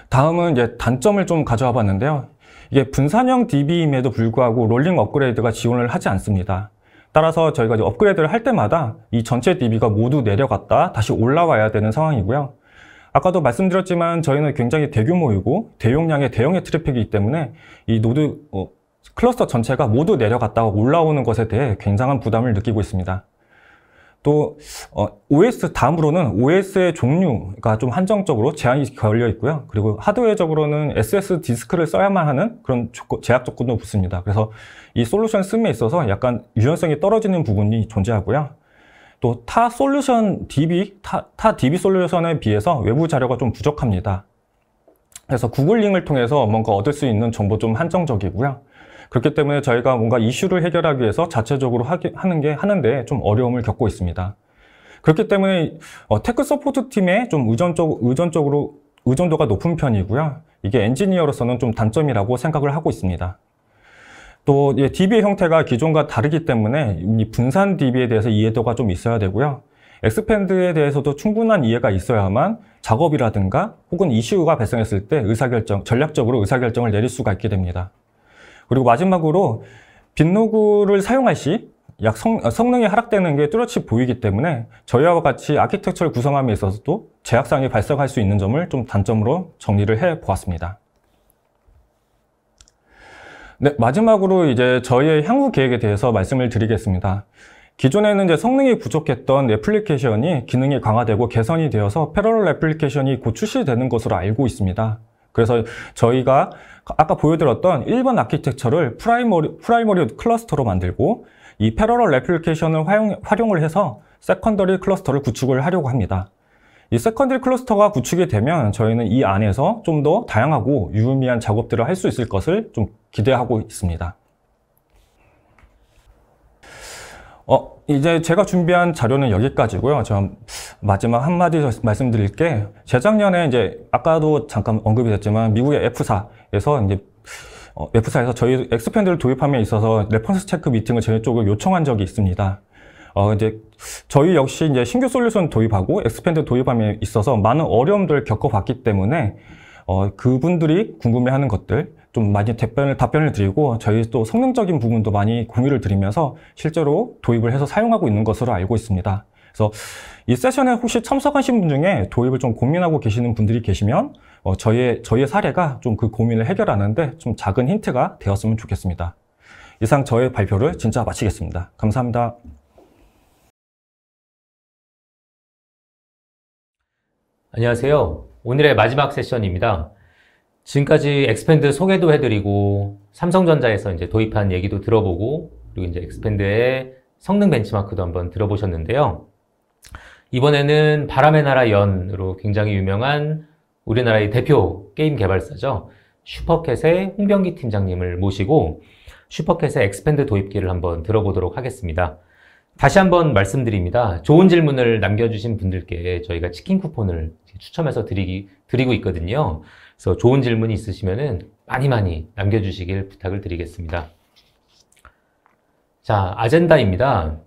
다음은 이제 단점을 좀 가져와 봤는데요. 이게 분산형 DB임에도 불구하고 롤링 업그레이드가 지원을 하지 않습니다. 따라서 저희가 이제 업그레이드를 할 때마다 이 전체 DB가 모두 내려갔다 다시 올라와야 되는 상황이고요. 아까도 말씀드렸지만 저희는 굉장히 대규모이고 대용량의 대형의 트래픽이기 때문에 이 노드 클러스터 전체가 모두 내려갔다가 올라오는 것에 대해 굉장한 부담을 느끼고 있습니다. 또 OS 다음으로는 OS의 종류가 좀 한정적으로 제한이 걸려 있고요. 그리고 하드웨어적으로는 SS 디스크를 써야만 하는 그런 제약 조건도 붙습니다. 그래서 이 솔루션 쓰임에 있어서 약간 유연성이 떨어지는 부분이 존재하고요. 또 타 DB 솔루션에 비해서 외부 자료가 좀 부족합니다. 그래서 구글링을 통해서 뭔가 얻을 수 있는 정보 좀 한정적이고요. 그렇기 때문에 저희가 뭔가 이슈를 해결하기 위해서 자체적으로 하는데 좀 어려움을 겪고 있습니다. 그렇기 때문에 테크 서포트 팀에 좀 의존도가 높은 편이고요. 이게 엔지니어로서는 좀 단점이라고 생각을 하고 있습니다. 또 DB의 형태가 기존과 다르기 때문에 이 분산 DB에 대해서 이해도가 좀 있어야 되고요. 엑스팬드에 대해서도 충분한 이해가 있어야만 작업이라든가 혹은 이슈가 발생했을 때 전략적으로 의사결정을 내릴 수가 있게 됩니다. 그리고 마지막으로 빗로그를 사용할 시 약 성능이 하락되는 게 뚜렷이 보이기 때문에 저희와 같이 아키텍처를 구성함에 있어서도 제약사항이 발생할 수 있는 점을 좀 단점으로 정리를 해 보았습니다. 네, 마지막으로 이제 저희의 향후 계획에 대해서 말씀을 드리겠습니다. 기존에는 이제 성능이 부족했던 애플리케이션이 기능이 강화되고 개선이 되어서 패러럴 애플리케이션이 곧 출시되는 것으로 알고 있습니다. 그래서 저희가 아까 보여드렸던 1번 아키텍처를 프라이머리 클러스터로 만들고 이 패러럴 애플리케이션을 활용을 해서 세컨더리 클러스터를 구축을 하려고 합니다. 이 세컨더리 클러스터가 구축이 되면 저희는 이 안에서 좀 더 다양하고 유의미한 작업들을 할 수 있을 것을 좀 기대하고 있습니다. 이제 제가 준비한 자료는 여기까지고요. 저 마지막 한마디 말씀드릴 게, 재작년에 이제 아까도 잠깐 언급이 됐지만 미국의 F사에서 이제 F사에서 저희 엑스펜드를 도입함에 있어서 레퍼런스 체크 미팅을 저희 쪽을 요청한 적이 있습니다. 이제 저희 역시 이제 신규 솔루션 도입하고 엑스펜드 도입함에 있어서 많은 어려움들을 겪어봤기 때문에 그분들이 궁금해하는 것들 좀 많이 답변을 드리고, 저희 또 성능적인 부분도 많이 공유를 드리면서 실제로 도입을 해서 사용하고 있는 것으로 알고 있습니다. 그래서 이 세션에 혹시 참석하신 분 중에 도입을 좀 고민하고 계시는 분들이 계시면 저희의 사례가 좀 그 고민을 해결하는데 좀 작은 힌트가 되었으면 좋겠습니다. 이상 저의 발표를 진짜 마치겠습니다. 감사합니다. 안녕하세요. 오늘의 마지막 세션입니다. 지금까지 엑스펜드 소개도 해드리고, 삼성전자에서 이제 도입한 얘기도 들어보고, 그리고 이제 엑스펜드의 성능 벤치마크도 한번 들어보셨는데요. 이번에는 바람의 나라 연으로 굉장히 유명한 우리나라의 대표 게임 개발사죠. 슈퍼캣의 홍병기 팀장님을 모시고 슈퍼캣의 엑스펜드 도입기를 한번 들어보도록 하겠습니다. 다시 한번 말씀드립니다. 좋은 질문을 남겨주신 분들께 저희가 치킨 쿠폰을 추첨해서 드리고 있거든요. 그래서 좋은 질문이 있으시면은 많이 남겨주시길 부탁을 드리겠습니다. 자, 아젠다입니다.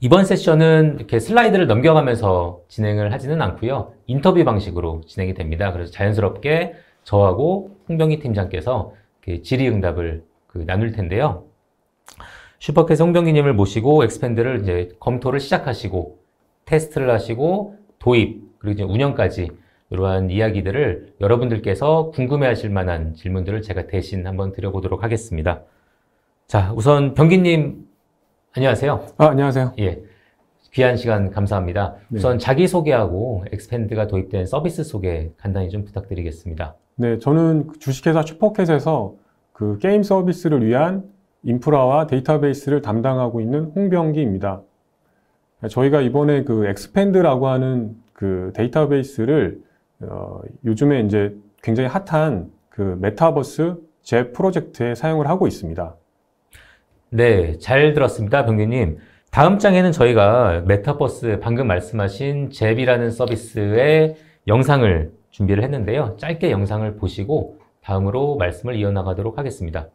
이번 세션은 이렇게 슬라이드를 넘겨가면서 진행을 하지는 않고요. 인터뷰 방식으로 진행이 됩니다. 그래서 자연스럽게 저하고 홍병희 팀장께서 질의응답을 나눌 텐데요. 슈퍼캣 홍병희님을 모시고 엑스펜드를 이제 검토를 시작하시고, 테스트를 하시고, 도입, 그리고 이제 운영까지 이러한 이야기들을 여러분들께서 궁금해하실 만한 질문들을 제가 대신 한번 드려보도록 하겠습니다. 자, 우선 병기님 안녕하세요. 안녕하세요. 예, 귀한 시간 감사합니다. 네. 우선 자기소개하고 엑스펜드가 도입된 서비스 소개 간단히 좀 부탁드리겠습니다. 네, 저는 주식회사 슈퍼캣에서 그 게임 서비스를 위한 인프라와 데이터베이스를 담당하고 있는 홍병기입니다. 저희가 이번에 그 엑스펜드라고 하는 그 데이터베이스를 요즘에 이제 굉장히 핫한 그 메타버스 제 프로젝트에 사용을 하고 있습니다. 네, 잘 들었습니다, 병기님. 다음 장에는 저희가 메타버스 방금 말씀하신 잽이라는 서비스의 영상을 준비를 했는데요. 짧게 영상을 보시고 다음으로 말씀을 이어나가도록 하겠습니다.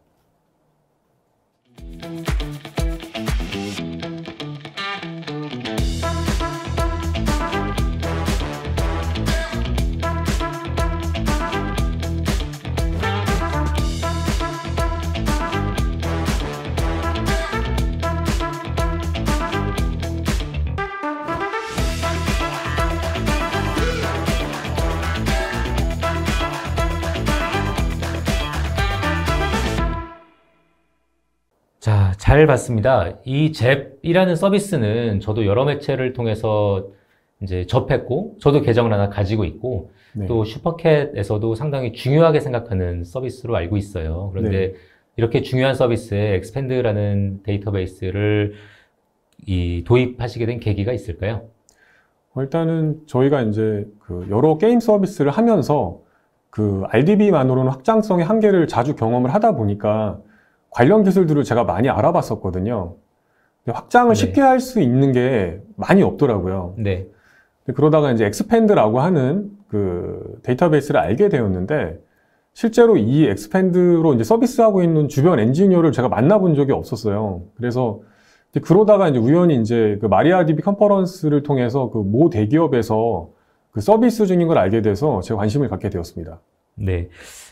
자, 잘 봤습니다. 이 잽이라는 서비스는 저도 여러 매체를 통해서 이제 접했고, 저도 계정을 하나 가지고 있고, 네. 또 슈퍼캣에서도 상당히 중요하게 생각하는 서비스로 알고 있어요. 그런데 네. 이렇게 중요한 서비스에 엑스펜드라는 데이터베이스를 도입하시게 된 계기가 있을까요? 일단은 저희가 이제 그 여러 게임 서비스를 하면서 그 RDB만으로는 확장성의 한계를 자주 경험을 하다 보니까 관련 기술들을 제가 많이 알아봤었거든요. 근데 확장을 네. 쉽게 할 수 있는 게 많이 없더라고요. 네. 근데 그러다가 이제 엑스펜드라고 하는 그 데이터베이스를 알게 되었는데, 실제로 이 엑스펜드로 이제 서비스하고 있는 주변 엔지니어를 제가 만나본 적이 없었어요. 그래서 그러다가 이제 우연히 이제 그 마리아DB 컨퍼런스를 통해서 그 모 대기업에서 그 서비스 중인 걸 알게 돼서 제가 관심을 갖게 되었습니다. 네.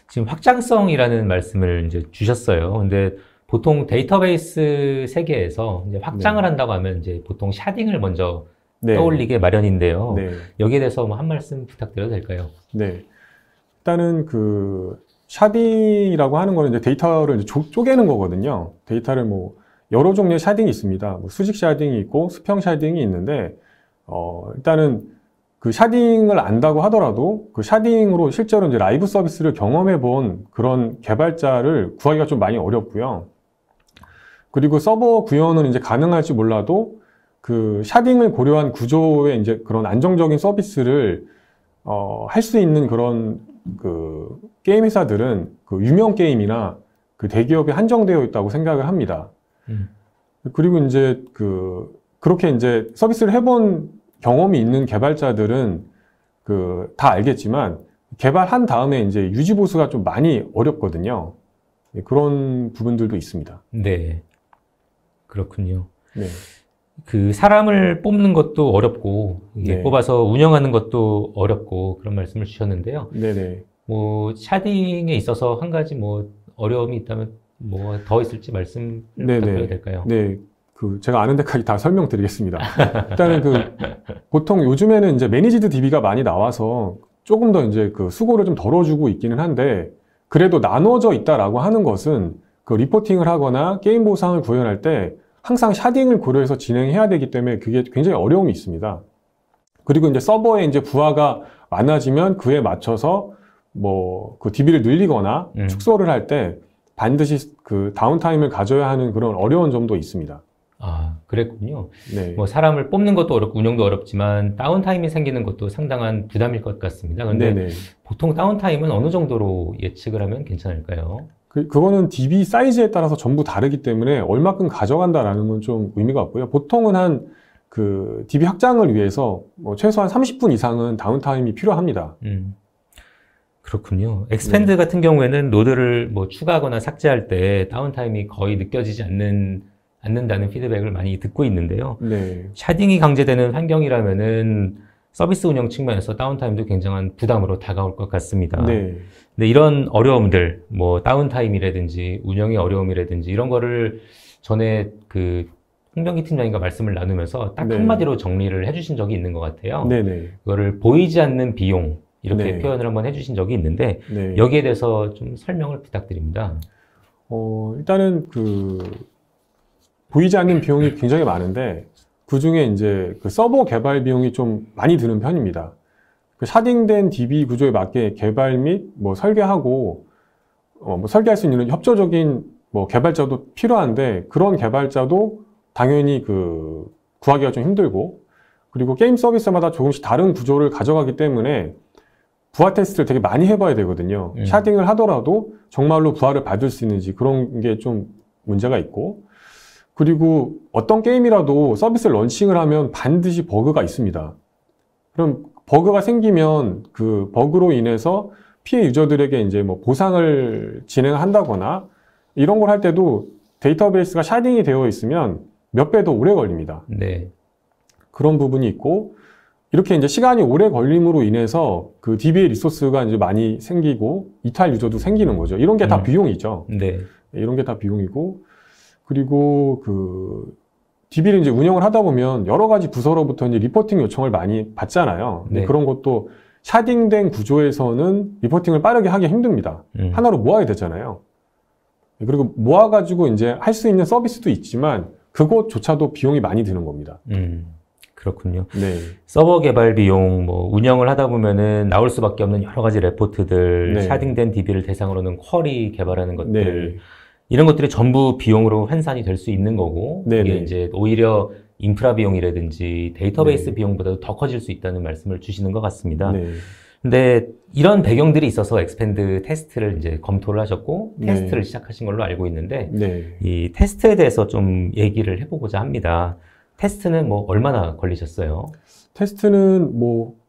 지금 확장성이라는 말씀을 이제 주셨어요. 근데 보통 데이터베이스 세계에서 이제 확장을 네. 한다고 하면 이제 보통 샤딩을 먼저 네. 떠올리게 마련인데요. 네. 여기에 대해서 뭐 한 말씀 부탁드려도 될까요? 네. 일단은 그 샤딩이라고 하는 거는 이제 데이터를 이제 쪼개는 거거든요. 데이터를 뭐 여러 종류의 샤딩이 있습니다. 뭐 수직 샤딩이 있고 수평 샤딩이 있는데, 일단은 그 샤딩을 안다고 하더라도 그 샤딩으로 실제로 이제 라이브 서비스를 경험해 본 그런 개발자를 구하기가 좀 많이 어렵고요. 그리고 서버 구현은 이제 가능할지 몰라도 그 샤딩을 고려한 구조의 이제 그런 안정적인 서비스를 할 수 있는 그런 그 게임 회사들은 그 유명 게임이나 그 대기업에 한정되어 있다고 생각을 합니다. 그리고 이제 그렇게 이제 서비스를 해본 경험이 있는 개발자들은 다 알겠지만 개발한 다음에 이제 유지 보수가 좀 많이 어렵거든요. 그런 부분들도 있습니다. 네. 그렇군요. 네. 그 사람을 뽑는 것도 어렵고 이게 네. 뽑아서 운영하는 것도 어렵고 그런 말씀을 주셨는데요. 네네. 뭐 샤딩에 있어서 한 가지 뭐 어려움이 있다면 뭐 더 있을지 말씀을 부탁드려도 될까요? 네. 제가 아는 데까지 다 설명드리겠습니다. 일단은 보통 요즘에는 이제 매니지드 DB가 많이 나와서 조금 더 이제 수고를 좀 덜어주고 있기는 한데, 그래도 나눠져 있다라고 하는 것은 리포팅을 하거나 게임 보상을 구현할 때 항상 샤딩을 고려해서 진행해야 되기 때문에 그게 굉장히 어려움이 있습니다. 그리고 이제 서버에 이제 부하가 많아지면 그에 맞춰서 DB를 늘리거나 축소를 할 때 반드시 다운타임을 가져야 하는 그런 어려운 점도 있습니다. 아, 그랬군요. 네. 뭐 사람을 뽑는 것도 어렵고 운영도 어렵지만 다운타임이 생기는 것도 상당한 부담일 것 같습니다. 그런데 네네. 보통 다운타임은 어느 정도로 예측을 하면 괜찮을까요? 그거는 DB 사이즈에 따라서 전부 다르기 때문에 얼마큼 가져간다라는 건 좀 의미가 없고요. 보통은 DB 확장을 위해서 최소한 30분 이상은 다운타임이 필요합니다. 그렇군요. 엑스팬드 같은 경우에는 노드를 뭐 추가하거나 삭제할 때 다운타임이 거의 느껴지지 않는다는 피드백을 많이 듣고 있는데요. 네. 샤딩이 강제되는 환경이라면은 서비스 운영 측면에서 다운타임도 굉장한 부담으로 다가올 것 같습니다. 네. 근데 이런 어려움들, 뭐 다운타임이라든지 운영의 어려움이라든지 이런 거를 전에 홍병기 팀장님과 말씀을 나누면서 딱 네. 한마디로 정리를 해주신 적이 있는 것 같아요. 네네. 그거를 보이지 않는 비용 이렇게 네. 표현을 한번 해주신 적이 있는데 네. 여기에 대해서 좀 설명을 부탁드립니다. 일단은 보이지 않는 비용이 굉장히 많은데 그 중에 이제 서버 개발 비용이 좀 많이 드는 편입니다. 샤딩된 DB 구조에 맞게 개발 및 설계하고 설계할 수 있는 협조적인 개발자도 필요한데, 그런 개발자도 당연히 구하기가 좀 힘들고, 그리고 게임 서비스마다 조금씩 다른 구조를 가져가기 때문에 부하 테스트를 되게 많이 해봐야 되거든요. 샤딩을 하더라도 정말로 부하를 받을 수 있는지 그런 게 좀 문제가 있고, 그리고 어떤 게임이라도 서비스를 런칭을 하면 반드시 버그가 있습니다. 그럼 버그가 생기면 그 버그로 인해서 피해 유저들에게 이제 보상을 진행한다거나 이런 걸 할 때도 데이터베이스가 샤딩이 되어 있으면 몇 배 더 오래 걸립니다. 네. 그런 부분이 있고, 이렇게 이제 시간이 오래 걸림으로 인해서 DB의 리소스가 이제 많이 생기고 이탈 유저도 생기는 거죠. 이런 게 다 비용이죠. 네. 이런 게 다 비용이고, 그리고 DB를 이제 운영을 하다 보면 여러 가지 부서로부터 이제 리포팅 요청을 많이 받잖아요. 네. 그런 것도 샤딩된 구조에서는 리포팅을 빠르게 하기 힘듭니다. 하나로 모아야 되잖아요. 그리고 모아가지고 이제 할 수 있는 서비스도 있지만 그것조차도 비용이 많이 드는 겁니다. 그렇군요. 네. 서버 개발 비용, 운영을 하다 보면은 나올 수밖에 없는 여러 가지 레포트들, 네. 샤딩된 DB를 대상으로는 쿼리 개발하는 것들, 네. 이런 것들이 전부 비용으로 환산이 될 수 있는 거고, 네. 이게 네. 이제 오히려 인프라 비용이라든지 데이터베이스 네. 비용보다도 더 커질 수 있다는 말씀을 주시는 것 같습니다. 네. 근데 이런 배경들이 있어서 엑스팬드 테스트를 이제 검토를 하셨고, 네. 테스트를 시작하신 걸로 알고 있는데, 네. 이 테스트에 대해서 좀 얘기를 해보고자 합니다. 테스트는 얼마나 걸리셨어요? 테스트는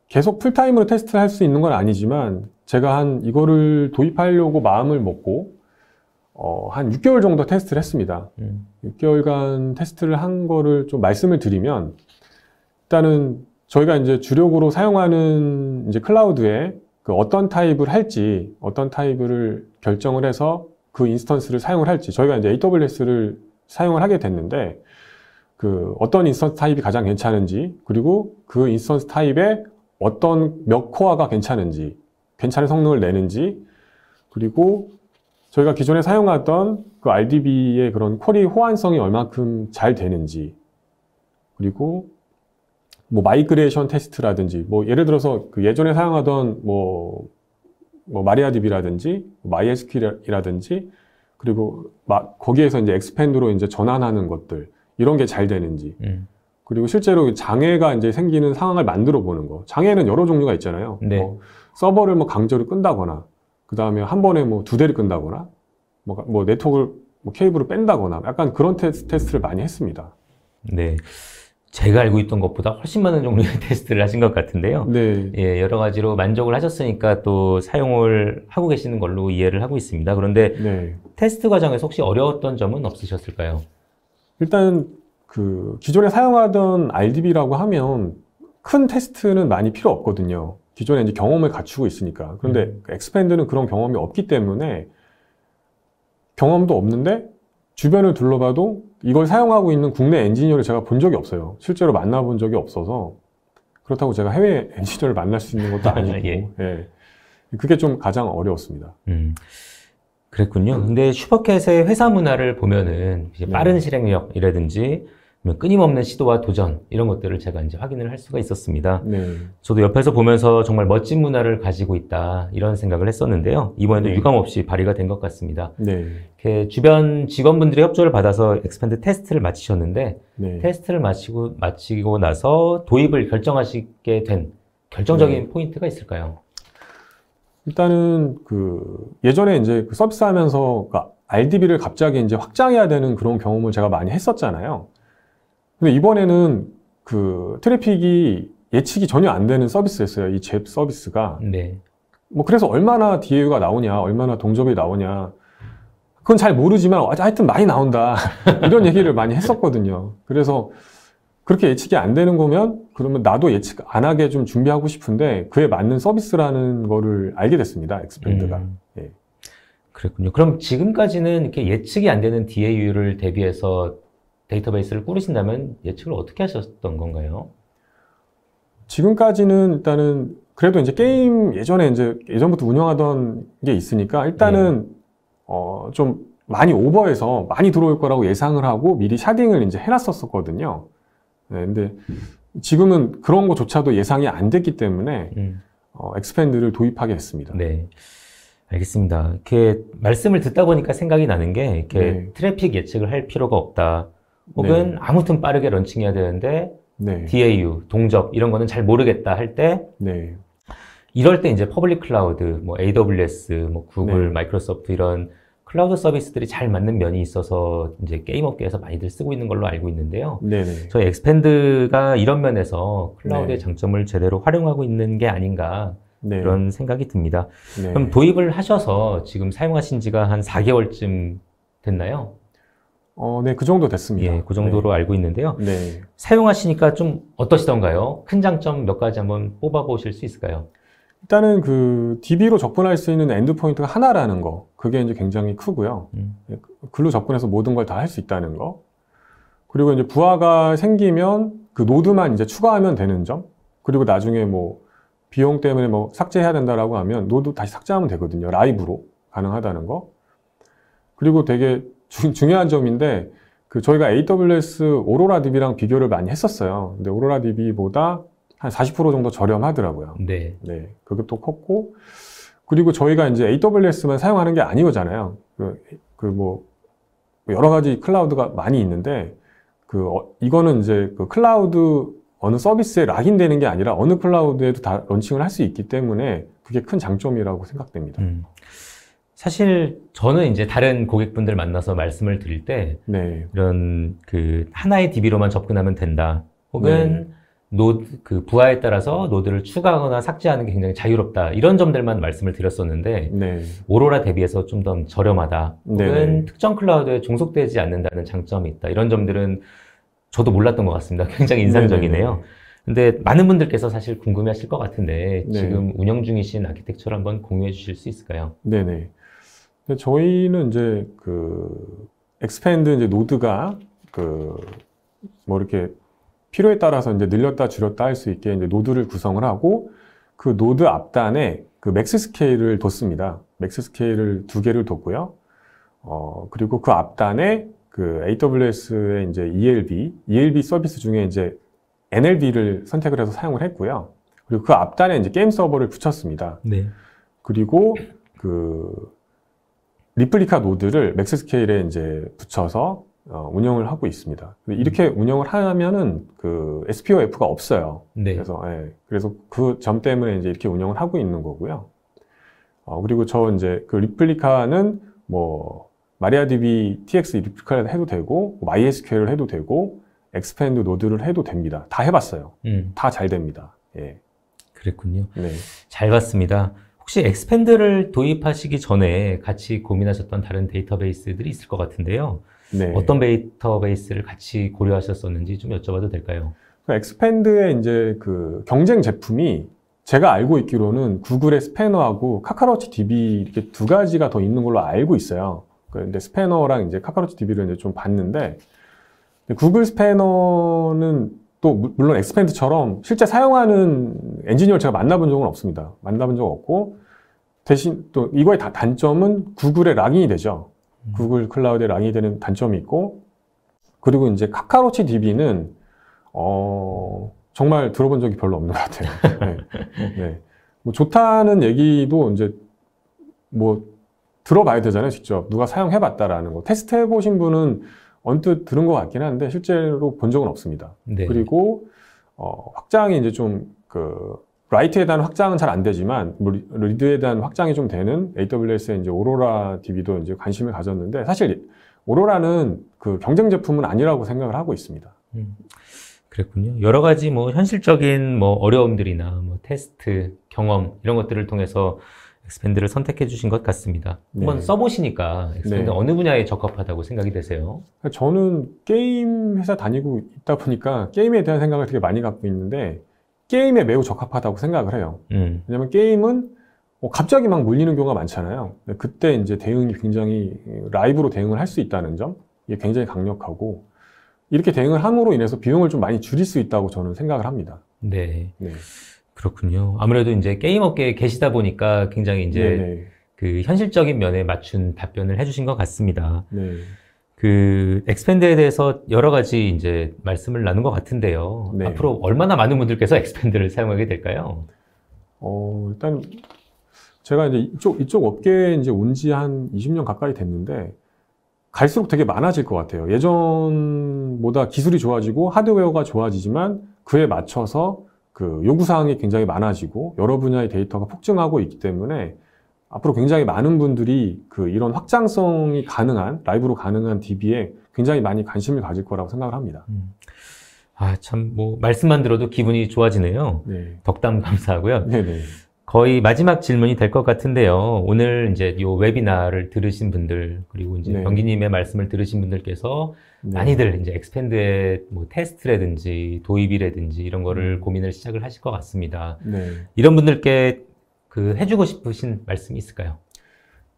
계속 풀타임으로 테스트를 할 수 있는 건 아니지만, 제가 이거를 도입하려고 마음을 먹고 한 6개월 정도 테스트를 했습니다. 6개월간 테스트를 한 거를 좀 말씀을 드리면, 일단은 저희가 이제 주력으로 사용하는 이제 클라우드에 어떤 타입을 할지, 어떤 타입을 결정을 해서 그 인스턴스를 사용을 할지, 저희가 이제 AWS를 사용을 하게 됐는데, 어떤 인스턴스 타입이 가장 괜찮은지, 그리고 그 인스턴스 타입에 몇 코어가 괜찮은지, 괜찮은 성능을 내는지, 그리고 저희가 기존에 사용하던 RDB의 그런 쿼리 호환성이 얼마큼 잘 되는지, 그리고 마이그레이션 테스트라든지, 예를 들어서 예전에 사용하던 마리아DB라든지, MySQL이라든지, 그리고 거기에서 이제 엑스팬드로 이제 전환하는 것들, 이런 게 잘 되는지, 그리고 실제로 장애가 이제 생기는 상황을 만들어 보는 거. 장애는 여러 종류가 있잖아요. 네. 서버를 강제로 끈다거나, 그 다음에 한 번에 2대를 끈다거나, 뭐 네트워크를 뭐 케이블을 뺀다거나 약간 그런 테스트를 많이 했습니다. 네. 제가 알고 있던 것보다 훨씬 많은 종류의 테스트를 하신 것 같은데요. 네. 예, 여러 가지로 만족을 하셨으니까 또 사용을 하고 계시는 걸로 이해를 하고 있습니다. 그런데 네. 테스트 과정에서 혹시 어려웠던 점은 없으셨을까요? 일단 그 기존에 사용하던 RDB라고 하면 큰 테스트는 많이 필요 없거든요. 기존에 이제 경험을 갖추고 있으니까. 그런데 엑스팬드는 그런 경험이 없기 때문에 경험도 없는데 주변을 둘러봐도 이걸 사용하고 있는 국내 엔지니어를 제가 본 적이 없어요. 실제로 만나본 적이 없어서. 그렇다고 제가 해외 엔지니어를 만날 수 있는 것도 아니고. 예. 예. 그게 좀 가장 어려웠습니다. 그랬군요. 근데 슈퍼캣의 회사 문화를 보면은 이제 빠른 실행력이라든지 끊임없는 시도와 도전 이런 것들을 제가 이제 확인을 할 수가 있었습니다. 네. 저도 옆에서 보면서 정말 멋진 문화를 가지고 있다 이런 생각을 했었는데요. 이번에도 네. 유감없이 발휘가 된 것 같습니다. 네. 이렇게 주변 직원분들의 협조를 받아서 엑스팬드 테스트를 마치셨는데 네. 테스트를 마치고 나서 도입을 결정하시게 된 결정적인 네. 포인트가 있을까요? 일단은 그 예전에 이제 그 서비스 하면서 RDB를 갑자기 이제 확장해야 되는 그런 경험을 제가 많이 했었잖아요. 근데 이번에는 그 트래픽이 예측이 전혀 안 되는 서비스였어요. 이 잽 서비스가. 네. 뭐 그래서 얼마나 DAU가 나오냐, 얼마나 동접이 나오냐. 그건 잘 모르지만 하여튼 많이 나온다. 이런 얘기를 많이 했었거든요. 그래서 그렇게 예측이 안 되는 거면 그러면 나도 예측 안 하게 좀 준비하고 싶은데 그에 맞는 서비스라는 거를 알게 됐습니다. 엑스팬드가. 예. 그랬군요. 그럼 지금까지는 이렇게 예측이 안 되는 DAU를 대비해서 데이터베이스를 꾸리신다면 예측을 어떻게 하셨던 건가요? 지금까지는 일단은 그래도 이제 게임 예전부터 운영하던 게 있으니까 일단은 좀 많이 오버해서 많이 들어올 거라고 예상을 하고 미리 샤딩을 이제 해놨었거든요. 네, 근데 지금은 그런 거조차도 예상이 안 됐기 때문에 엑스팬드를 도입하게 했습니다. 네. 알겠습니다. 이렇게 말씀을 듣다 보니까 생각이 나는 게 이렇게 네. 트래픽 예측을 할 필요가 없다. 혹은 네. 아무튼 빠르게 런칭해야 되는데 네. DAU, 동접 이런 거는 잘 모르겠다 할 때 네. 이럴 때 이제 퍼블릭 클라우드, 뭐 AWS, 뭐 구글, 네. 마이크로소프트 이런 클라우드 서비스들이 잘 맞는 면이 있어서 이제 게임 업계에서 많이들 쓰고 있는 걸로 알고 있는데요. 네네. 저희 엑스팬드가 이런 면에서 클라우드의 네. 장점을 제대로 활용하고 있는 게 아닌가 네. 그런 생각이 듭니다. 네. 그럼 도입을 하셔서 지금 사용하신 지가 한 4개월쯤 됐나요? 네, 그 정도 됐습니다. 예, 그 정도로 알고 있는데요. 네. 사용하시니까 좀 어떠시던가요? 큰 장점 몇 가지 한번 뽑아보실 수 있을까요? 일단은 그 DB로 접근할 수 있는 엔드포인트가 하나라는 거, 그게 이제 굉장히 크고요. 글로 접근해서 모든 걸 다 할 수 있다는 거. 그리고 이제 부하가 생기면 그 노드만 이제 추가하면 되는 점. 그리고 나중에 뭐 비용 때문에 뭐 삭제해야 된다라고 하면 노드 다시 삭제하면 되거든요. 라이브로 가능하다는 거. 그리고 되게 중요한 점인데 그 저희가 AWS 오로라 DB랑 비교를 많이 했었어요. 근데 오로라 DB보다 한 40% 정도 저렴하더라고요. 네. 네, 그것도 컸고, 그리고 저희가 이제 AWS만 사용하는 게 아니잖아요. 뭐 여러 가지 클라우드가 많이 있는데 이거는 이제 그 클라우드 어느 서비스에 락인되는 게 아니라 어느 클라우드에도 다 런칭을 할 수 있기 때문에 그게 큰 장점이라고 생각됩니다. 사실 저는 이제 다른 고객분들 만나서 말씀을 드릴 때 네, 이런 그 하나의 DB로만 접근하면 된다. 혹은 그 부하에 따라서 노드를 추가하거나 삭제하는 게 굉장히 자유롭다. 이런 점들만 말씀을 드렸었는데 네, 오로라 대비해서 좀 더 저렴하다. 혹은 네네. 특정 클라우드에 종속되지 않는다는 장점이 있다. 이런 점들은 저도 몰랐던 것 같습니다. 굉장히 인상적이네요. 네네네. 근데 많은 분들께서 사실 궁금해하실 것 같은데 네. 지금 운영 중이신 아키텍처를 한번 공유해 주실 수 있을까요? 네네. 근데 저희는 이제 그 엑스팬드 이제 노드가 뭐 이렇게 필요에 따라서 이제 늘렸다 줄였다 할 수 있게 이제 노드를 구성을 하고 그 노드 앞단에 그 맥스 스케일을 뒀습니다. 맥스 스케일을 2개를 뒀고요. 그리고 그 앞단에 그 AWS의 이제 ELB 서비스 중에 이제 NLB를 선택을 해서 사용을 했고요. 그리고 그 앞단에 이제 게임 서버를 붙였습니다. 네. 그리고 그 리플리카 노드를 맥스 스케일에 이제 붙여서 운영을 하고 있습니다. 이렇게 운영을 하면은 그 SPOF가 없어요. 네. 그래서 그 점 때문에 이제 이렇게 운영을 하고 있는 거고요. 그리고 저 이제 그 리플리카는 뭐 MariaDB TX 리플리카 해도 되고, MySQL을 해도 되고, 엑스펜드 노드를 해도 됩니다. 다 해봤어요. 다 잘 됩니다. 예. 그랬군요. 네. 잘 봤습니다. 혹시 엑스펜드를 도입하시기 전에 같이 고민하셨던 다른 데이터베이스들이 있을 것 같은데요. 네. 어떤 데이터베이스를 같이 고려하셨었는지 좀 여쭤봐도 될까요? 엑스펜드의 이제 그 경쟁 제품이 제가 알고 있기로는 구글의 스패너하고 카카로치 DB 이렇게 두 가지가 더 있는 걸로 알고 있어요. 근데 스패너랑 이제 카카로치 DB를 이제 좀 봤는데, 구글 스패너는 또 물론 엑스펜드처럼 실제 사용하는 엔지니어를 제가 만나본 적은 없습니다. 만나본 적 없고, 대신 또 이거의 단점은 구글에 락인이 되죠. 구글 클라우드에 락인이 되는 단점이 있고, 그리고 이제 카카로치 DB는 정말 들어본 적이 별로 없는 것 같아요. 네. 네. 뭐 좋다는 얘기도 이제 뭐 들어봐야 되잖아요, 직접. 누가 사용해봤다라는 거. 테스트 해보신 분은 언뜻 들은 것 같긴 한데, 실제로 본 적은 없습니다. 네. 그리고, 확장이 이제 좀, 라이트에 대한 확장은 잘 안 되지만, 리드에 대한 확장이 좀 되는 AWS의 이제 오로라 DB도 이제 관심을 가졌는데, 사실 오로라는 그 경쟁 제품은 아니라고 생각을 하고 있습니다. 그랬군요. 여러 가지 뭐 현실적인 뭐 어려움들이나 뭐 테스트, 경험 이런 것들을 통해서 엑스펜드를 선택해 주신 것 같습니다. 한번 네. 써보시니까 엑스펜드 네. 어느 분야에 적합하다고 생각이 되세요? 저는 게임 회사 다니고 있다 보니까 게임에 대한 생각을 되게 많이 갖고 있는데, 게임에 매우 적합하다고 생각을 해요. 왜냐면 게임은 갑자기 막 몰리는 경우가 많잖아요. 그때 이제 대응이 굉장히 라이브로 대응을 할 수 있다는 점, 이게 굉장히 강력하고, 이렇게 대응을 함으로 인해서 비용을 좀 많이 줄일 수 있다고 저는 생각을 합니다. 네. 네. 그렇군요. 아무래도 이제 게임 업계에 계시다 보니까 굉장히 이제 네네. 그 현실적인 면에 맞춘 답변을 해주신 것 같습니다. 네. 그 엑스펜드에 대해서 여러 가지 이제 말씀을 나눈 것 같은데요. 네. 앞으로 얼마나 많은 분들께서 엑스펜드를 사용하게 될까요? 일단 제가 이제 이쪽 업계에 이제 온 지 한 20년 가까이 됐는데, 갈수록 되게 많아질 것 같아요. 예전보다 기술이 좋아지고 하드웨어가 좋아지지만 그에 맞춰서 그 요구사항이 굉장히 많아지고 여러 분야의 데이터가 폭증하고 있기 때문에 앞으로 굉장히 많은 분들이 이런 확장성이 가능한, 라이브로 가능한 DB에 굉장히 많이 관심을 가질 거라고 생각을 합니다. 아, 참, 뭐, 말씀만 들어도 기분이 좋아지네요. 네. 덕담 감사하고요. 네네. 거의 마지막 질문이 될 것 같은데요. 오늘 이제 요 웨비나를 들으신 분들, 그리고 이제 네. 병기님의 말씀을 들으신 분들께서 네. 많이들 이제 엑스펜드의 뭐 테스트라든지 도입이라든지 이런 거를 고민을 시작을 하실 것 같습니다. 네. 이런 분들께 해주고 싶으신 말씀이 있을까요?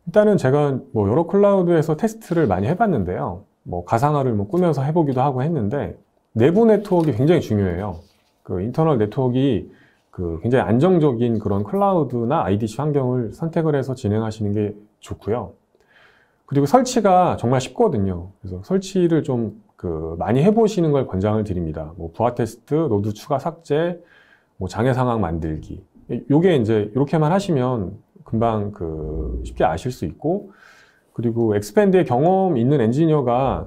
일단은 제가 뭐 여러 클라우드에서 테스트를 많이 해봤는데요. 뭐 가상화를 뭐 꾸며서 해보기도 하고 했는데, 내부 네트워크가 굉장히 중요해요. 인터널 네트워크가 굉장히 안정적인 그런 클라우드나 IDC 환경을 선택을 해서 진행하시는 게 좋고요. 그리고 설치가 정말 쉽거든요. 그래서 설치를 좀 많이 해보시는 걸 권장을 드립니다. 뭐 부하 테스트, 노드 추가 삭제, 뭐 장애 상황 만들기. 요게 이제 이렇게만 하시면 금방 쉽게 아실 수 있고, 그리고 엑스펜드에 경험 있는 엔지니어가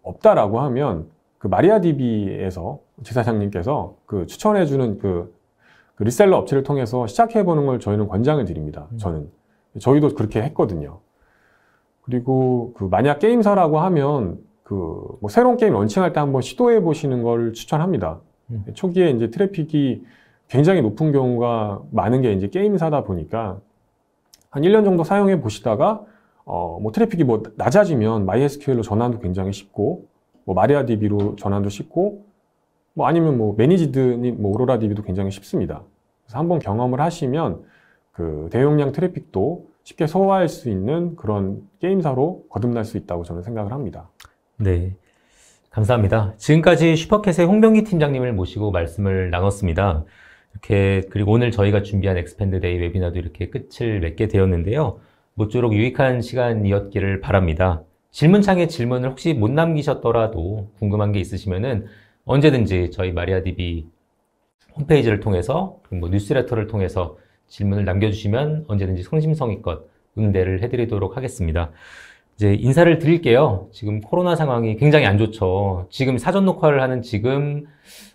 없다라고 하면 마리아DB에서 지사장님께서 추천해주는 리셀러 업체를 통해서 시작해보는 걸 저희는 권장을 드립니다. 저희도 그렇게 했거든요. 그리고 만약 게임사라고 하면 뭐 새로운 게임 런칭할 때 한번 시도해 보시는 걸 추천합니다. 초기에 이제 트래픽이 굉장히 높은 경우가 많은 게 이제 게임사다 보니까 한 1년 정도 사용해 보시다가 뭐 트래픽이 뭐 낮아지면 MySQL로 전환도 굉장히 쉽고, 뭐 마리아DB로 전환도 쉽고, 뭐 아니면 뭐 매니지드 뭐 오로라DB도 굉장히 쉽습니다. 그래서 한번 경험을 하시면 대용량 트래픽도 쉽게 소화할 수 있는 그런 게임사로 거듭날 수 있다고 저는 생각을 합니다. 네, 감사합니다. 지금까지 슈퍼캣의 홍병기 팀장님을 모시고 말씀을 나눴습니다. 그리고 오늘 저희가 준비한 엑스펜드 데이 웨비나도 이렇게 끝을 맺게 되었는데요. 모쪼록 유익한 시간이었기를 바랍니다. 질문창에 질문을 혹시 못 남기셨더라도 궁금한 게 있으시면은 언제든지 저희 마리아DB 홈페이지를 통해서, 뭐 뉴스레터를 통해서 질문을 남겨주시면 언제든지 성심성의껏 응대를 해드리도록 하겠습니다. 이제 인사를 드릴게요. 지금 코로나 상황이 굉장히 안 좋죠. 지금 사전 녹화를 하는 지금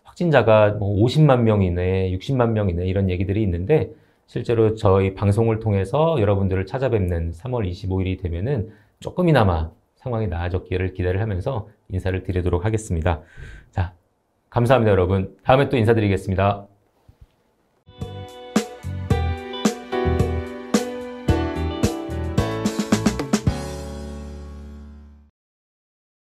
확진자가 뭐 50만 명 이내, 60만 명 이내 이런 얘기들이 있는데, 실제로 저희 방송을 통해서 여러분들을 찾아뵙는 3월 25일이 되면은 조금이나마 상황이 나아졌기를 기대를 하면서 인사를 드리도록 하겠습니다. 자, 감사합니다, 여러분. 다음에 또 인사드리겠습니다.